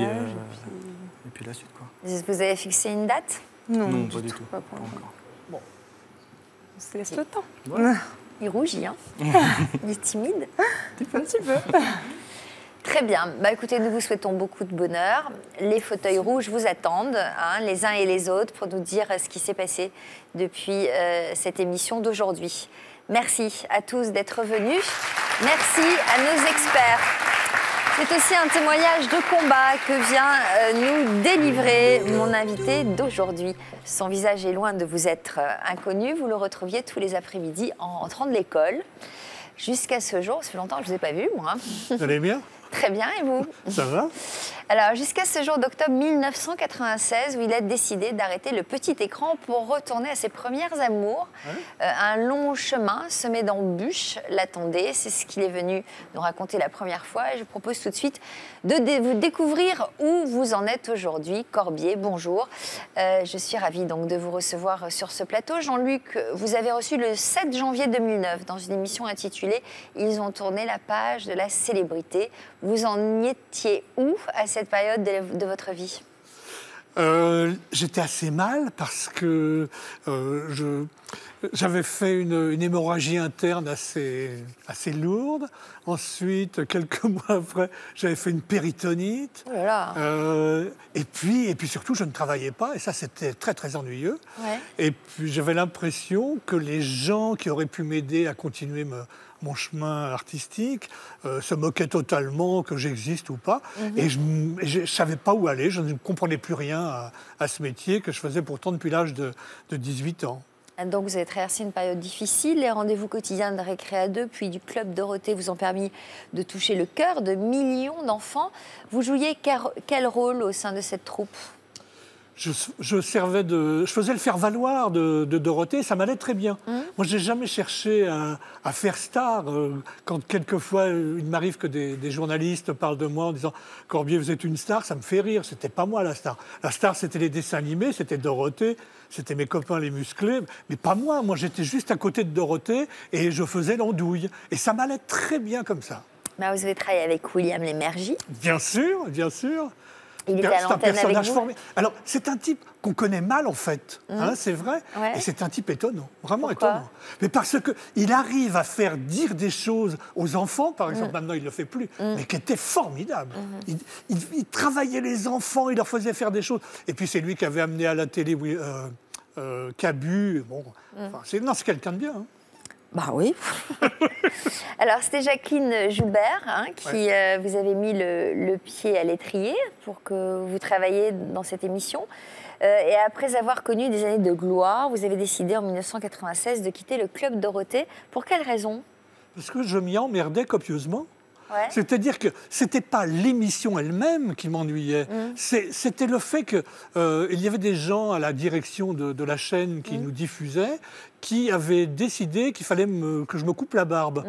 la suite. Quoi. Vous avez fixé une date? Non, pas du tout. Pas pour encore. Bon. On se laisse le temps. Ouais. Il rougit, hein. Il est timide. Un petit peu. Très bien. Écoutez, nous vous souhaitons beaucoup de bonheur. Les fauteuils rouges vous attendent, les uns et les autres, pour nous dire ce qui s'est passé depuis cette émission d'aujourd'hui. Merci à tous d'être venus. Merci à nos experts. C'est aussi un témoignage de combat que vient nous délivrer mon invité d'aujourd'hui. Son visage est loin de vous être inconnu. Vous le retrouviez tous les après-midi en rentrant de l'école. Jusqu'à ce jour, ça fait longtemps que je ne vous ai pas vu, moi. Vous allez bien? Très bien, et vous? Ça va? Alors, jusqu'à ce jour d'octobre 1996, où il a décidé d'arrêter le petit écran pour retourner à ses premières amours. Un long chemin semé d'embûches l'attendait. C'est ce qu'il est venu nous raconter la première fois. Et je propose tout de suite de vous découvrir où vous en êtes aujourd'hui. Corbier, bonjour. Je suis ravie donc de vous recevoir sur ce plateau. Jean-Luc, vous avez reçu le 7 janvier 2009 dans une émission intitulée « Ils ont tourné la page de la célébrité ». Vous en étiez où à cette période de votre vie? J'étais assez mal parce que j'avais fait une hémorragie interne assez lourde. Ensuite, quelques mois après, j'avais fait une péritonite. Oh là là. Et puis surtout, je ne travaillais pas et ça, c'était très, très ennuyeux. Ouais. Et puis, j'avais l'impression que les gens qui auraient pu m'aider à continuer mon chemin artistique se moquaient totalement que j'existe ou pas. Et je ne savais pas où aller, je ne comprenais plus rien à ce métier que je faisais pourtant depuis l'âge de 18 ans. Donc vous avez traversé une période difficile, les rendez-vous quotidiens de Récréa 2 puis du Club Dorothée vous ont permis de toucher le cœur de millions d'enfants. Vous jouiez quel rôle au sein de cette troupe? Je faisais le faire-valoir de Dorothée, ça m'allait très bien. Moi, je n'ai jamais cherché à faire star. Quand quelquefois, il m'arrive que des journalistes parlent de moi en disant « Corbier, vous êtes une star », ça me fait rire. C'était pas moi, la star. La star, c'était les dessins animés, c'était Dorothée, c'était mes copains les musclés, mais pas moi. Moi, j'étais juste à côté de Dorothée et je faisais l'andouille. Et ça m'allait très bien comme ça. Vous avez travaillé avec William Lémergie. Bien sûr, bien sûr. Il était à l'antenne avec vous. Alors, c'est un type qu'on connaît mal, en fait, c'est vrai. Ouais. Et c'est un type étonnant, vraiment étonnant. Mais parce qu'il arrive à faire dire des choses aux enfants, par exemple, maintenant il ne le fait plus, mais qui étaient formidables. Il travaillait les enfants, il leur faisait faire des choses. Et puis c'est lui qui avait amené à la télé Cabu. Bon, c'est quelqu'un de bien. Hein. Bah oui. Alors, c'était Jacqueline Joubert qui vous avez mis le pied à l'étrier pour que vous travailliez dans cette émission. Et après avoir connu des années de gloire, vous avez décidé en 1996 de quitter le Club Dorothée. Pour quelle raison? Parce que je m'y emmerdais copieusement. Ouais. C'est-à-dire que ce n'était pas l'émission elle-même qui m'ennuyait, c'était le fait qu'il y avait des gens à la direction de la chaîne qui nous diffusaient qui avaient décidé qu'il fallait que je me coupe la barbe.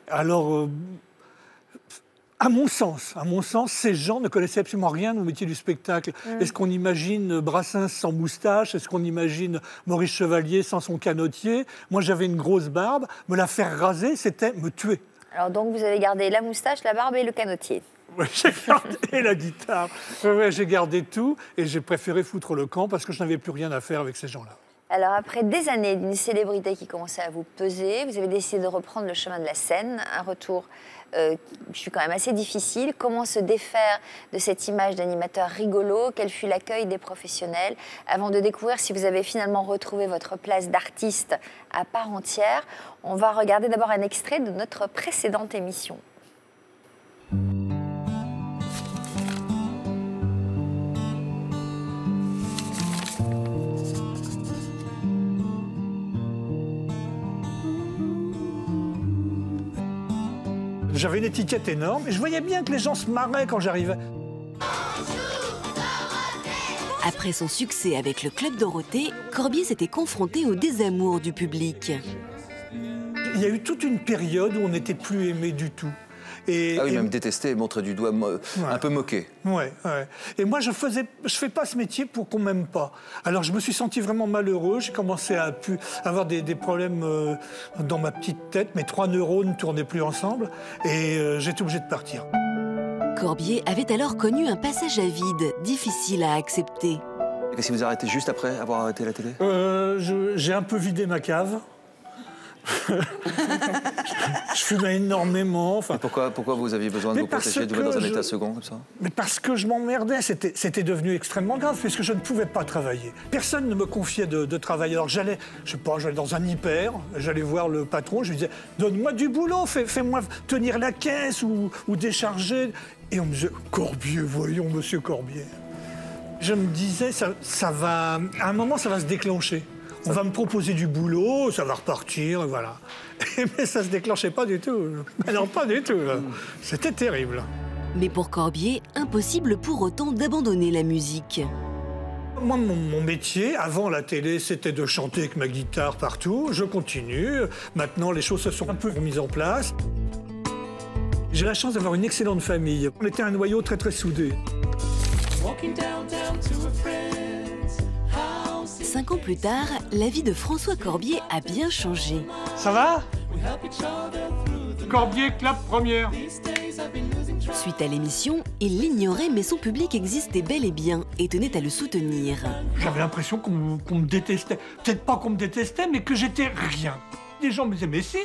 Alors, à mon sens, ces gens ne connaissaient absolument rien au métier du spectacle. Est-ce qu'on imagine Brassens sans moustache? Est-ce qu'on imagine Maurice Chevalier sans son canotier? Moi, j'avais une grosse barbe. Me la faire raser, c'était me tuer. Alors donc vous avez gardé la moustache, la barbe et le canotier. Oui, j'ai gardé la guitare. Ouais, j'ai gardé tout et j'ai préféré foutre le camp parce que je n'avais plus rien à faire avec ces gens-là. Alors après des années d'une célébrité qui commençait à vous peser, vous avez décidé de reprendre le chemin de la scène, un retour qui fut quand même assez difficile. Comment se défaire de cette image d'animateur rigolo? Quel fut l'accueil des professionnels? Avant de découvrir si vous avez finalement retrouvé votre place d'artiste à part entière, on va regarder d'abord un extrait de notre précédente émission. J'avais une étiquette énorme et je voyais bien que les gens se marraient quand j'arrivais. Après son succès avec le Club Dorothée, Corbier s'était confronté au désamour du public. Il y a eu toute une période où on n'était plus aimé du tout. Même détesté, montrer du doigt, un peu moqué. Ouais. Et moi, je fais pas ce métier pour qu'on m'aime pas. Alors, je me suis senti vraiment malheureux. J'ai commencé à avoir des problèmes dans ma petite tête. Mes 3 neurones ne tournaient plus ensemble. Et j'étais obligé de partir. Corbier avait alors connu un passage à vide, difficile à accepter. Qu'est-ce qui vous a arrêté juste après avoir arrêté la télé? J'ai un peu vidé ma cave. Je fumais énormément. Enfin, pourquoi vous aviez besoin de vous protéger, de vous mettre dans un état second comme ça? Mais parce que je m'emmerdais, c'était devenu extrêmement grave, puisque je ne pouvais pas travailler. Personne ne me confiait de travail. Alors j'allais dans un hyper, j'allais voir le patron, je lui disais « Donne-moi du boulot, fais-moi tenir la caisse ou décharger. » Et on me disait « Corbier, voyons, monsieur Corbier. » Je me disais, ça va, à un moment, ça va se déclencher. On va me proposer du boulot, ça va repartir, voilà. Mais ça ne se déclenchait pas du tout. Non, pas du tout. C'était terrible. Mais pour Corbier, impossible pour autant d'abandonner la musique. Moi, mon métier, avant la télé, c'était de chanter avec ma guitare partout. Je continue. Maintenant, les choses se sont un peu remises en place. J'ai la chance d'avoir une excellente famille. On était un noyau très, très soudé. 5 ans plus tard, la vie de François Corbier a bien changé. Ça va? Corbier, clap première. Suite à l'émission, il l'ignorait, mais son public existait bel et bien et tenait à le soutenir. J'avais l'impression qu'on me détestait. Peut-être pas qu'on me détestait, mais que j'étais rien. Les gens me disaient, mais si,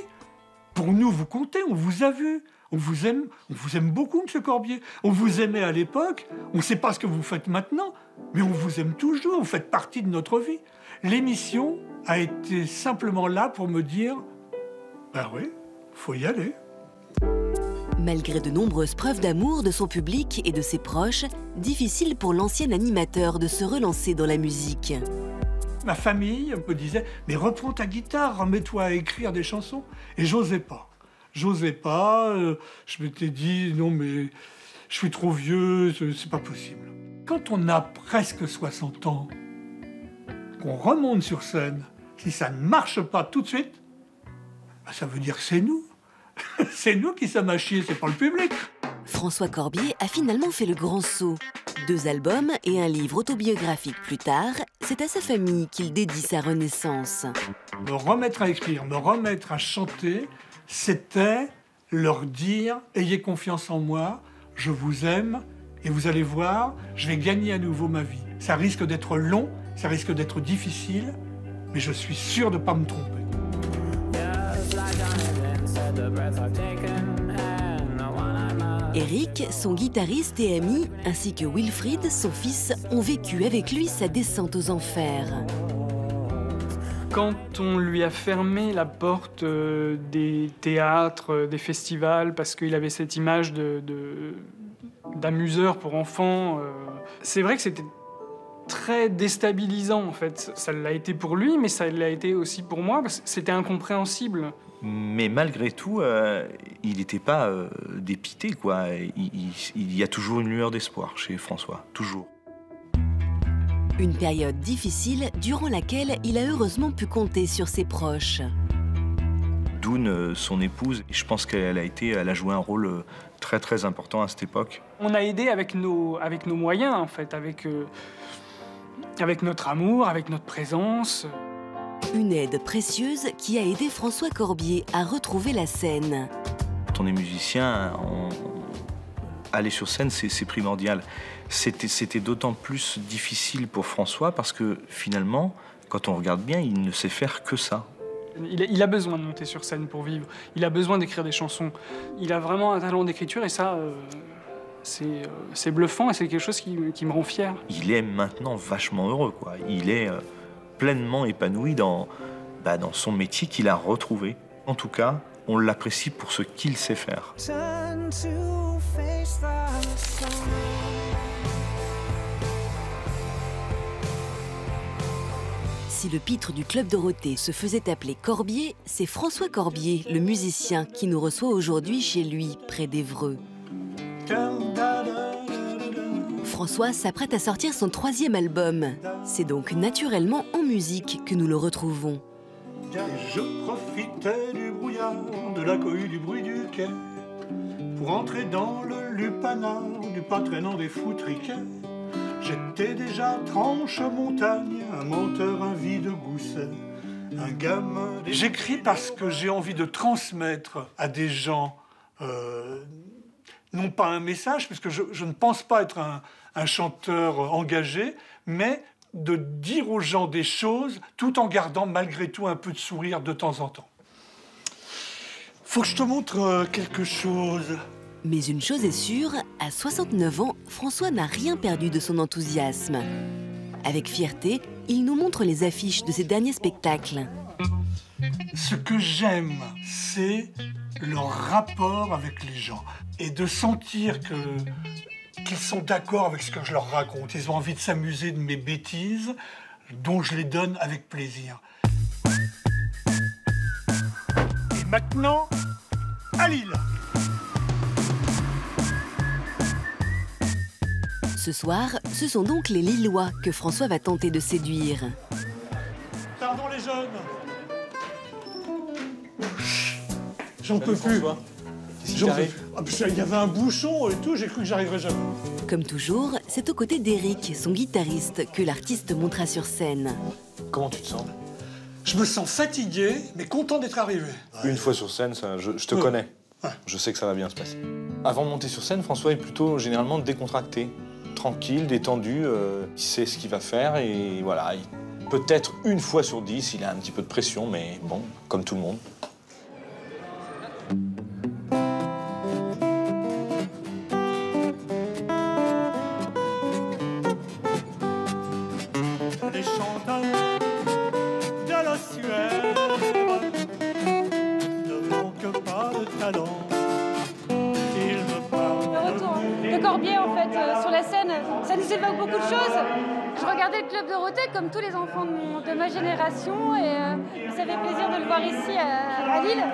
pour nous, vous comptez, on vous a vu. On vous aime beaucoup, M. Corbier. On vous aimait à l'époque, on ne sait pas ce que vous faites maintenant, mais on vous aime toujours, vous faites partie de notre vie. L'émission a été simplement là pour me dire « Ben oui, faut y aller ». Malgré de nombreuses preuves d'amour de son public et de ses proches, difficile pour l'ancien animateur de se relancer dans la musique. Ma famille me disait « Mais reprends ta guitare, remets-toi à écrire des chansons ». Et j'osais pas. Je m'étais dit, non mais je suis trop vieux, c'est pas possible. Quand on a presque 60 ans, qu'on remonte sur scène, si ça ne marche pas tout de suite, ben ça veut dire que c'est nous. C'est nous qui sommes à chier, c'est pas le public. François Corbier a finalement fait le grand saut. 2 albums et un livre autobiographique plus tard, c'est à sa famille qu'il dédie sa renaissance. Me remettre à écrire, me remettre à chanter, c'était leur dire « Ayez confiance en moi, je vous aime et vous allez voir, je vais gagner à nouveau ma vie. Ça risque d'être long, ça risque d'être difficile, mais je suis sûr de ne pas me tromper. Eric, son guitariste et ami, ainsi que Wilfried, son fils, ont vécu avec lui sa descente aux enfers. Quand on lui a fermé la porte des théâtres, des festivals, parce qu'il avait cette image d'amuseur pour enfants, c'est vrai que c'était très déstabilisant en fait. Ça l'a été pour lui, mais ça l'a été aussi pour moi, parce que c'était incompréhensible. Mais malgré tout, il n'était pas dépité, quoi. Il y a toujours une lueur d'espoir chez François, toujours. Une période difficile durant laquelle il a heureusement pu compter sur ses proches. Doune, son épouse, je pense qu'elle a joué un rôle très très important à cette époque. On a aidé avec nos moyens en fait, avec notre amour, avec notre présence. Une aide précieuse qui a aidé François Corbier à retrouver la scène. Quand on est musicien, aller sur scène, c'est primordial. C'était d'autant plus difficile pour François parce que finalement, quand on regarde bien, il ne sait faire que ça. Il a besoin de monter sur scène pour vivre. Il a besoin d'écrire des chansons. Il a vraiment un talent d'écriture et ça, c'est bluffant et c'est quelque chose qui me rend fier. Il est maintenant vachement heureux, quoi. Il est pleinement épanoui dans son métier qu'il a retrouvé. En tout cas, on l'apprécie pour ce qu'il sait faire. Si le pitre du Club Dorothée se faisait appeler Corbier, c'est François Corbier, le musicien, qui nous reçoit aujourd'hui chez lui, près d'Évreux. François s'apprête à sortir son 3e album. C'est donc naturellement en musique que nous le retrouvons. Et je profitais du brouillard, de la cohue, du bruit du quai, pour entrer dans le lupanar du pas traînant des foutriquets. J'étais déjà tranche-montagne, un menteur, un vide gousset, un gamin... J'écris parce que j'ai envie de transmettre à des gens, non pas un message, puisque je ne pense pas être un chanteur engagé, mais de dire aux gens des choses tout en gardant malgré tout un peu de sourire de temps en temps. Faut que je te montre quelque chose. Mais une chose est sûre, à 69 ans, François n'a rien perdu de son enthousiasme. Avec fierté, il nous montre les affiches de ses derniers spectacles. Ce que j'aime, c'est leur rapport avec les gens. Et de sentir qu'ils sont d'accord avec ce que je leur raconte. Ils ont envie de s'amuser de mes bêtises, dont je les donne avec plaisir. Et maintenant, à Lille. Ce soir, ce sont donc les Lillois que François va tenter de séduire. Pardon les jeunes. J'en peux plus. Il y avait un bouchon et tout, j'ai cru que j'arriverais jamais. Comme toujours, c'est aux côtés d'Eric, son guitariste, que l'artiste montera sur scène. Comment tu te sens? Je me sens fatigué, mais content d'être arrivé. Une fois sur scène, je te connais. Ouais. Je sais que ça va bien se passer. Avant de monter sur scène, François est plutôt généralement décontracté. Tranquille, détendu, il sait ce qu'il va faire et voilà. Peut-être une fois sur 10, il a un petit peu de pression, mais bon, comme tout le monde. Les chanteurs de l'ossuaire ne manquent pas de talent. Le Corbier, en fait, sur la scène, ça nous évoque beaucoup de choses. Je regardais le Club Dorothée comme tous les enfants de ma génération et ça fait plaisir de le voir ici à Lille.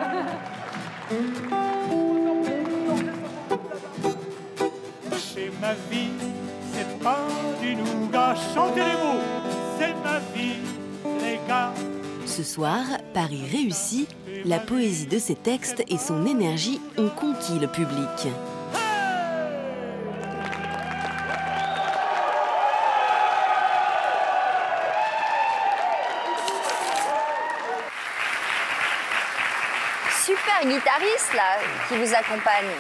C'est ma vie, c'est pas du nougat. Chantez les mots, c'est ma vie, les gars. Ce soir, Paris réussit, la poésie de ses textes et son énergie ont conquis le public. Super guitariste là qui vous accompagne.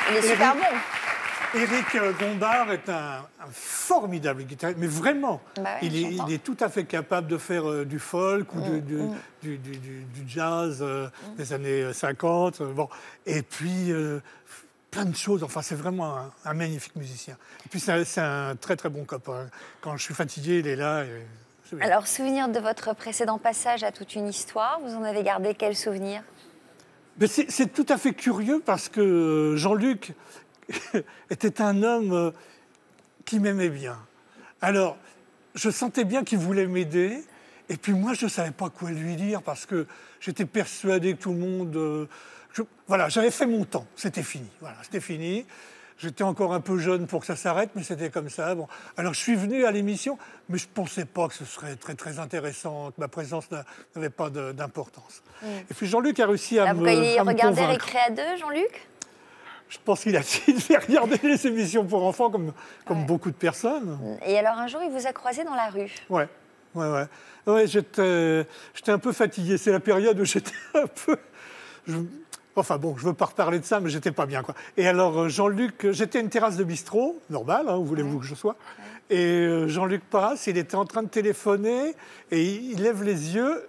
Il est super bon. Éric Gombard est un formidable guitariste, mais vraiment, il est tout à fait capable de faire du folk ou du jazz des années 50. Bon. Et puis, plein de choses. Enfin, c'est vraiment un magnifique musicien. Et puis, c'est un très, très bon copain. Quand je suis fatigué, il est là. Alors, souvenir de votre précédent passage à toute une histoire, vous en avez gardé quel souvenir? C'est tout à fait curieux parce que Jean-Luc était un homme qui m'aimait bien. Alors, je sentais bien qu'il voulait m'aider, et puis moi, je ne savais pas quoi lui dire parce que j'étais persuadé que tout le monde... voilà, j'avais fait mon temps, c'était fini. Voilà, c'était fini. J'étais encore un peu jeune pour que ça s'arrête, mais c'était comme ça. Bon. Alors, je suis venu à l'émission, mais je ne pensais pas que ce serait très, très intéressant, que ma présence n'avait pas d'importance. Et puis, Jean-Luc a réussi à me convaincre. Il regardait Récréa 2, Jean-Luc? Je pense qu'il a fait regarder les émissions pour enfants, comme beaucoup de personnes. Et alors, un jour, il vous a croisé dans la rue? Ouais, j'étais un peu fatigué. C'est la période où j'étais un peu... Enfin bon, je ne veux pas reparler de ça, mais j'étais pas bien, quoi. Et alors, Jean-Luc, j'étais à une terrasse de bistrot, normal, où voulez-vous que je sois. Et Jean-Luc passe, il était en train de téléphoner, et il lève les yeux,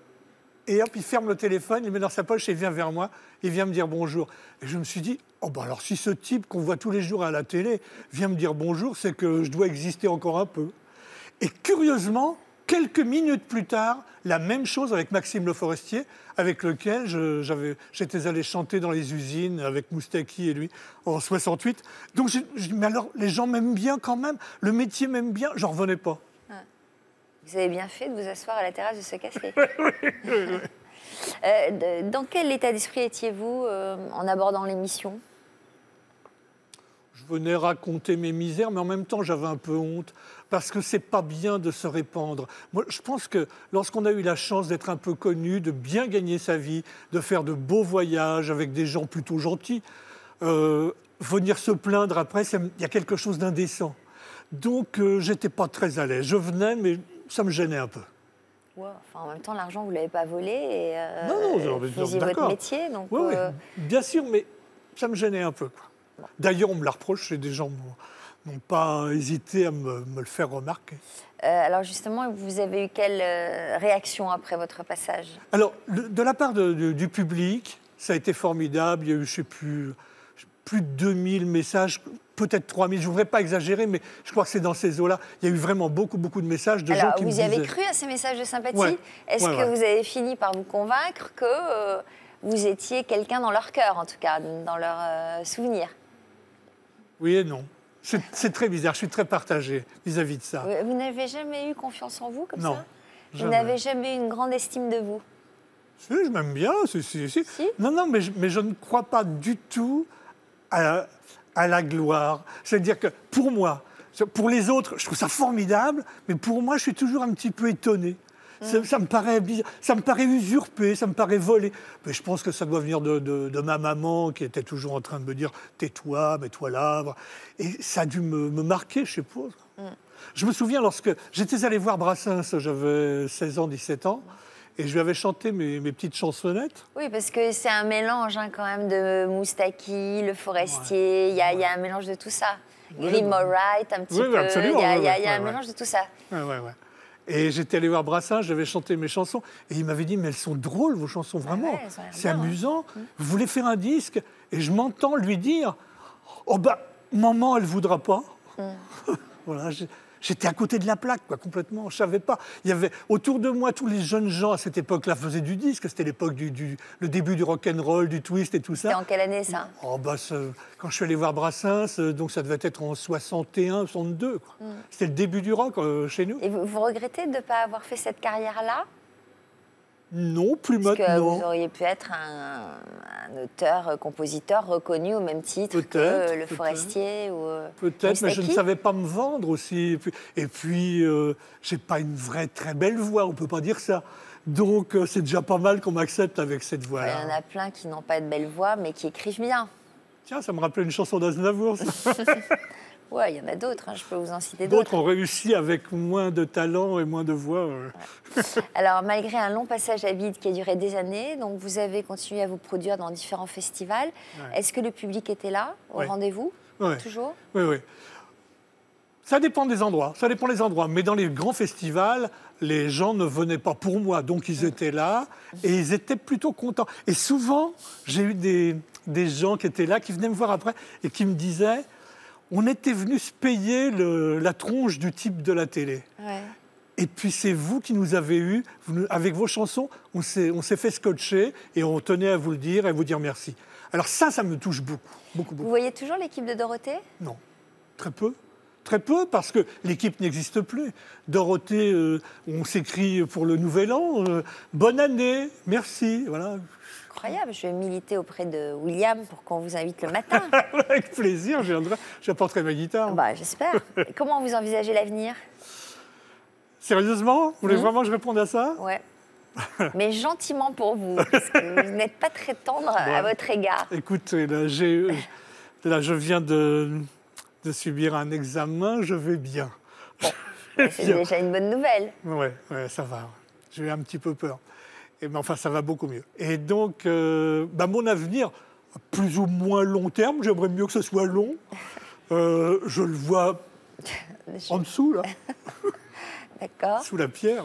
et hop, il ferme le téléphone, il le met dans sa poche, et il vient vers moi, il vient me dire bonjour. Et je me suis dit, oh bah alors si ce type qu'on voit tous les jours à la télé vient me dire bonjour, c'est que je dois exister encore un peu. Et curieusement, quelques minutes plus tard, la même chose avec Maxime Le Forestier, avec lequel j'étais allé chanter dans les usines avec Moustaki et lui en 68. Donc je dis, mais alors les gens m'aiment bien quand même, le métier m'aime bien, j'en revenais pas. Vous avez bien fait de vous asseoir à la terrasse de ce café. Dans quel état d'esprit étiez-vous en abordant l'émission? Je venais raconter mes misères, mais en même temps, j'avais un peu honte, parce que c'est pas bien de se répandre. Moi, je pense que lorsqu'on a eu la chance d'être un peu connu, de bien gagner sa vie, de faire de beaux voyages avec des gens plutôt gentils, venir se plaindre après, il y a quelque chose d'indécent. Donc, j'étais pas très à l'aise. Je venais, mais ça me gênait un peu. Ouais, enfin, en même temps, l'argent, vous ne l'avez pas volé et vous faisiez votre métier. Donc, oui, bien sûr, mais ça me gênait un peu, quoi. D'ailleurs, on me l'a reproché, des gens n'ont pas hésité à me le faire remarquer. Alors justement, vous avez eu quelle réaction après votre passage? Alors, de la part du public, ça a été formidable. Il y a eu, je ne sais plus de 2000 messages, peut-être 3000. Je ne voudrais pas exagérer, mais je crois que c'est dans ces eaux-là. Il y a eu vraiment beaucoup de messages de gens qui me disaient... Alors, vous y avez cru à ces messages de sympathie? Est-ce que vous avez fini par vous convaincre que vous étiez quelqu'un dans leur cœur, en tout cas, dans leur souvenir? Oui et non. C'est très bizarre, je suis très partagé vis-à-vis de ça. Vous n'avez jamais eu confiance en vous comme ça? Non. Vous n'avez jamais eu une grande estime de vous? Si, je m'aime bien. Si. Non, mais je ne crois pas du tout à la gloire. C'est-à-dire que pour moi, pour les autres, je trouve ça formidable, mais pour moi, je suis toujours un petit peu étonné. Ça me paraît bizarre, ça me paraît usurpé, ça me paraît volé. Mais je pense que ça doit venir de ma maman qui était toujours en train de me dire « tais-toi, mets-toi là ». Et ça a dû me marquer, je suppose. Je me souviens lorsque j'étais allé voir Brassens, j'avais 16 ans, 17 ans, et je lui avais chanté mes petites chansonnettes. Oui, parce que c'est un mélange quand même de Moustaki, Le Forestier, il y a un mélange de tout ça. Grim Alright, un petit peu, absolument, il y a un mélange de tout ça. Ouais. Et j'étais allé voir Brassens, j'avais chanté mes chansons, et il m'avait dit « mais elles sont drôles, vos chansons, vraiment, c'est amusant. Vous voulez faire un disque ?» Et je m'entends lui dire « oh bah, maman, elle ne voudra pas. » Voilà, j'étais à côté de la plaque, quoi, complètement, je ne savais pas. Il y avait autour de moi, tous les jeunes gens à cette époque-là faisaient du disque, c'était l'époque le début du rock'n'roll, du twist et tout ça. C'était en quelle année, ça? Quand je suis allé voir Brassens, donc ça devait être en 61, 62. C'était le début du rock chez nous. Et vous regrettez de ne pas avoir fait cette carrière-là? Non, plus maintenant. Parce que vous auriez pu être un auteur-compositeur reconnu au même titre que Le Forestier ou peut-être, mais je ne savais pas me vendre aussi. Et puis je n'ai pas une vraie très belle voix, on ne peut pas dire ça. Donc c'est déjà pas mal qu'on m'accepte avec cette voix-là. Il y en a plein qui n'ont pas de belle voix, mais qui écrivent bien. Tiens, ça me rappelait une chanson d'Aznavour, ça. Ouais, il y en a d'autres, je peux vous en citer d'autres. D'autres ont réussi avec moins de talent et moins de voix. Alors, malgré un long passage à vide qui a duré des années, donc vous avez continué à vous produire dans différents festivals. Est-ce que le public était là, au rendez-vous? Ouais. Toujours? Oui, oui. Ça dépend des endroits, ça dépend des endroits. Mais dans les grands festivals, les gens ne venaient pas pour moi, donc ils étaient là et ils étaient plutôt contents. Et souvent, j'ai eu des gens qui étaient là, qui venaient me voir après et qui me disaient « On était venus se payer la tronche du type de la télé. Ouais. Et puis c'est vous qui nous avez eu, avec vos chansons, on s'est fait scotcher et on tenait à vous le dire et à vous dire merci. » Alors ça me touche beaucoup, beaucoup, beaucoup. Vous voyez toujours l'équipe de Dorothée? Non, très peu. Très peu, parce que l'équipe n'existe plus. Dorothée, on s'écrit pour le Nouvel An. Bonne année, merci. Voilà. Incroyable, je vais militer auprès de William pour qu'on vous invite le matin. Avec plaisir, j'apporterai ma guitare. Bah, j'espère. Comment vous envisagez l'avenir? Sérieusement? Vous voulez vraiment que je réponde à ça? Ouais. Mais gentiment pour vous, parce que vous n'êtes pas très tendre à votre égard. Écoute, là, je viens de subir un examen, je vais bien. Bon, c'est déjà une bonne nouvelle. Oui, ça va. J'ai eu un petit peu peur. Mais enfin, ça va beaucoup mieux. Et donc, mon avenir, à plus ou moins long terme, j'aimerais mieux que ce soit long. Je le vois en dessous, là. D'accord. Sous la pierre.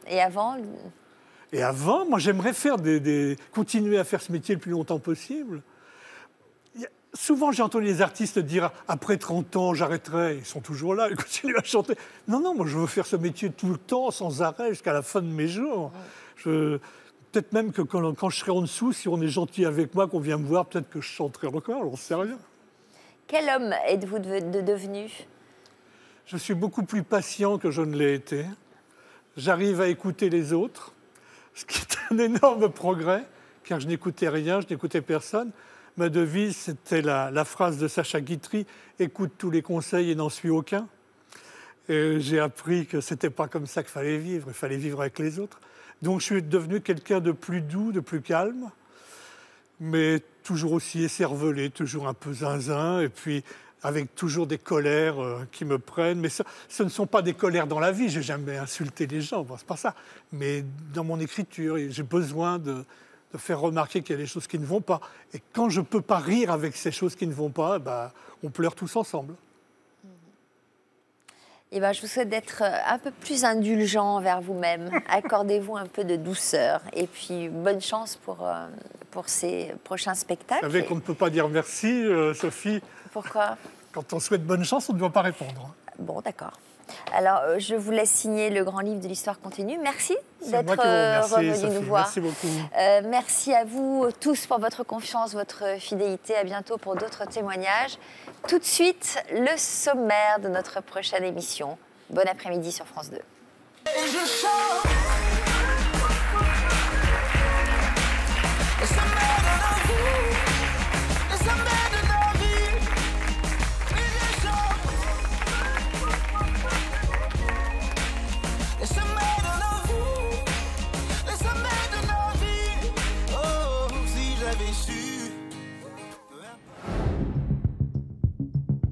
Et avant? Et avant, moi, j'aimerais continuer à faire ce métier le plus longtemps possible. Souvent, j'ai entendu les artistes dire « après 30 ans, j'arrêterai ». Ils sont toujours là, ils continuent à chanter. Non, moi, je veux faire ce métier tout le temps, sans arrêt, jusqu'à la fin de mes jours. Peut-être même que quand je serai en dessous, si on est gentil avec moi, qu'on vient me voir, peut-être que je chanterai encore, j'en sais rien. Quel homme êtes-vous devenu? Je suis beaucoup plus patient que je ne l'ai été. J'arrive à écouter les autres, ce qui est un énorme progrès, car je n'écoutais rien, je n'écoutais personne. Ma devise, c'était la phrase de Sacha Guitry, « Écoute tous les conseils et n'en suis aucun ». Et j'ai appris que ce n'était pas comme ça qu'il fallait vivre, il fallait vivre avec les autres. Donc je suis devenu quelqu'un de plus doux, de plus calme, mais toujours aussi écervelé, toujours un peu zinzin, et puis avec toujours des colères qui me prennent. Mais ce ne sont pas des colères dans la vie, j'ai jamais insulté les gens, c'est pas ça. Mais dans mon écriture, j'ai besoin de faire remarquer qu'il y a des choses qui ne vont pas. Et quand je ne peux pas rire avec ces choses qui ne vont pas, on pleure tous ensemble. Eh ben, je vous souhaite d'être un peu plus indulgent envers vous-même. Accordez-vous un peu de douceur. Et puis, bonne chance pour ces prochains spectacles. Vous savez qu'on ne peut pas dire merci, Sophie. Pourquoi? Quand on souhaite bonne chance, on ne doit pas répondre. Bon, d'accord. Alors, je vous laisse signer le grand livre de l'histoire continue. Merci d'être revenu nous voir. Merci beaucoup. Merci à vous tous pour votre confiance, votre fidélité. À bientôt pour d'autres témoignages. Tout de suite, le sommaire de notre prochaine émission. Bon après-midi sur France 2. Et je chante.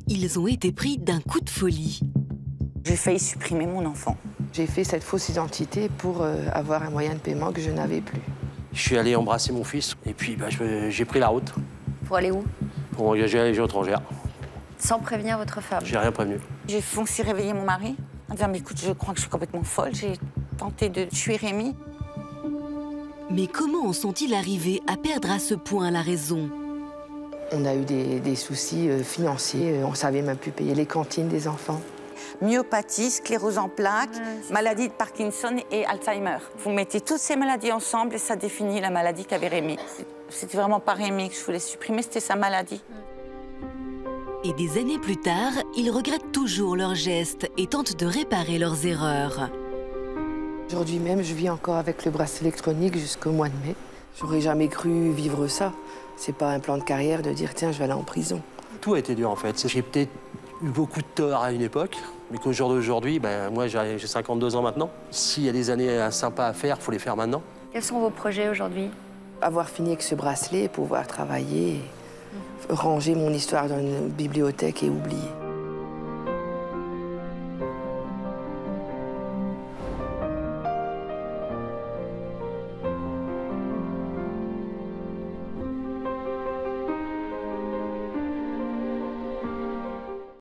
Ils ont été pris d'un coup de folie. J'ai failli supprimer mon enfant. J'ai fait cette fausse identité pour avoir un moyen de paiement que je n'avais plus. Je suis allé embrasser mon fils et puis j'ai pris la route. Pour aller où? Pour engager la Légion étrangère. Sans prévenir votre femme? J'ai rien prévenu. J'ai foncé réveiller mon mari en disant mais écoute, je crois que je suis complètement folle. J'ai tenté de tuer Rémi. Mais comment en sont-ils arrivés à perdre à ce point la raison? On a eu des soucis financiers, on ne savait même plus payer les cantines des enfants. Myopathie, sclérose en plaques, maladie de Parkinson et Alzheimer. Vous mettez toutes ces maladies ensemble et ça définit la maladie qu'avait Rémi. C'était vraiment pas Rémi que je voulais supprimer, c'était sa maladie. Et des années plus tard, ils regrettent toujours leurs gestes et tentent de réparer leurs erreurs. Aujourd'hui même, je vis encore avec le bracelet électronique jusqu'au mois de mai. J'aurais jamais cru vivre ça. C'est pas un plan de carrière de dire tiens, je vais aller en prison. Tout a été dur en fait. J'ai peut-être eu beaucoup de tort à une époque, mais qu'au jour d'aujourd'hui, moi j'ai 52 ans maintenant. S'il y a des années sympas à faire, il faut les faire maintenant. Quels sont vos projets aujourd'hui? Avoir fini avec ce bracelet, pouvoir travailler, ranger mon histoire dans une bibliothèque et oublier.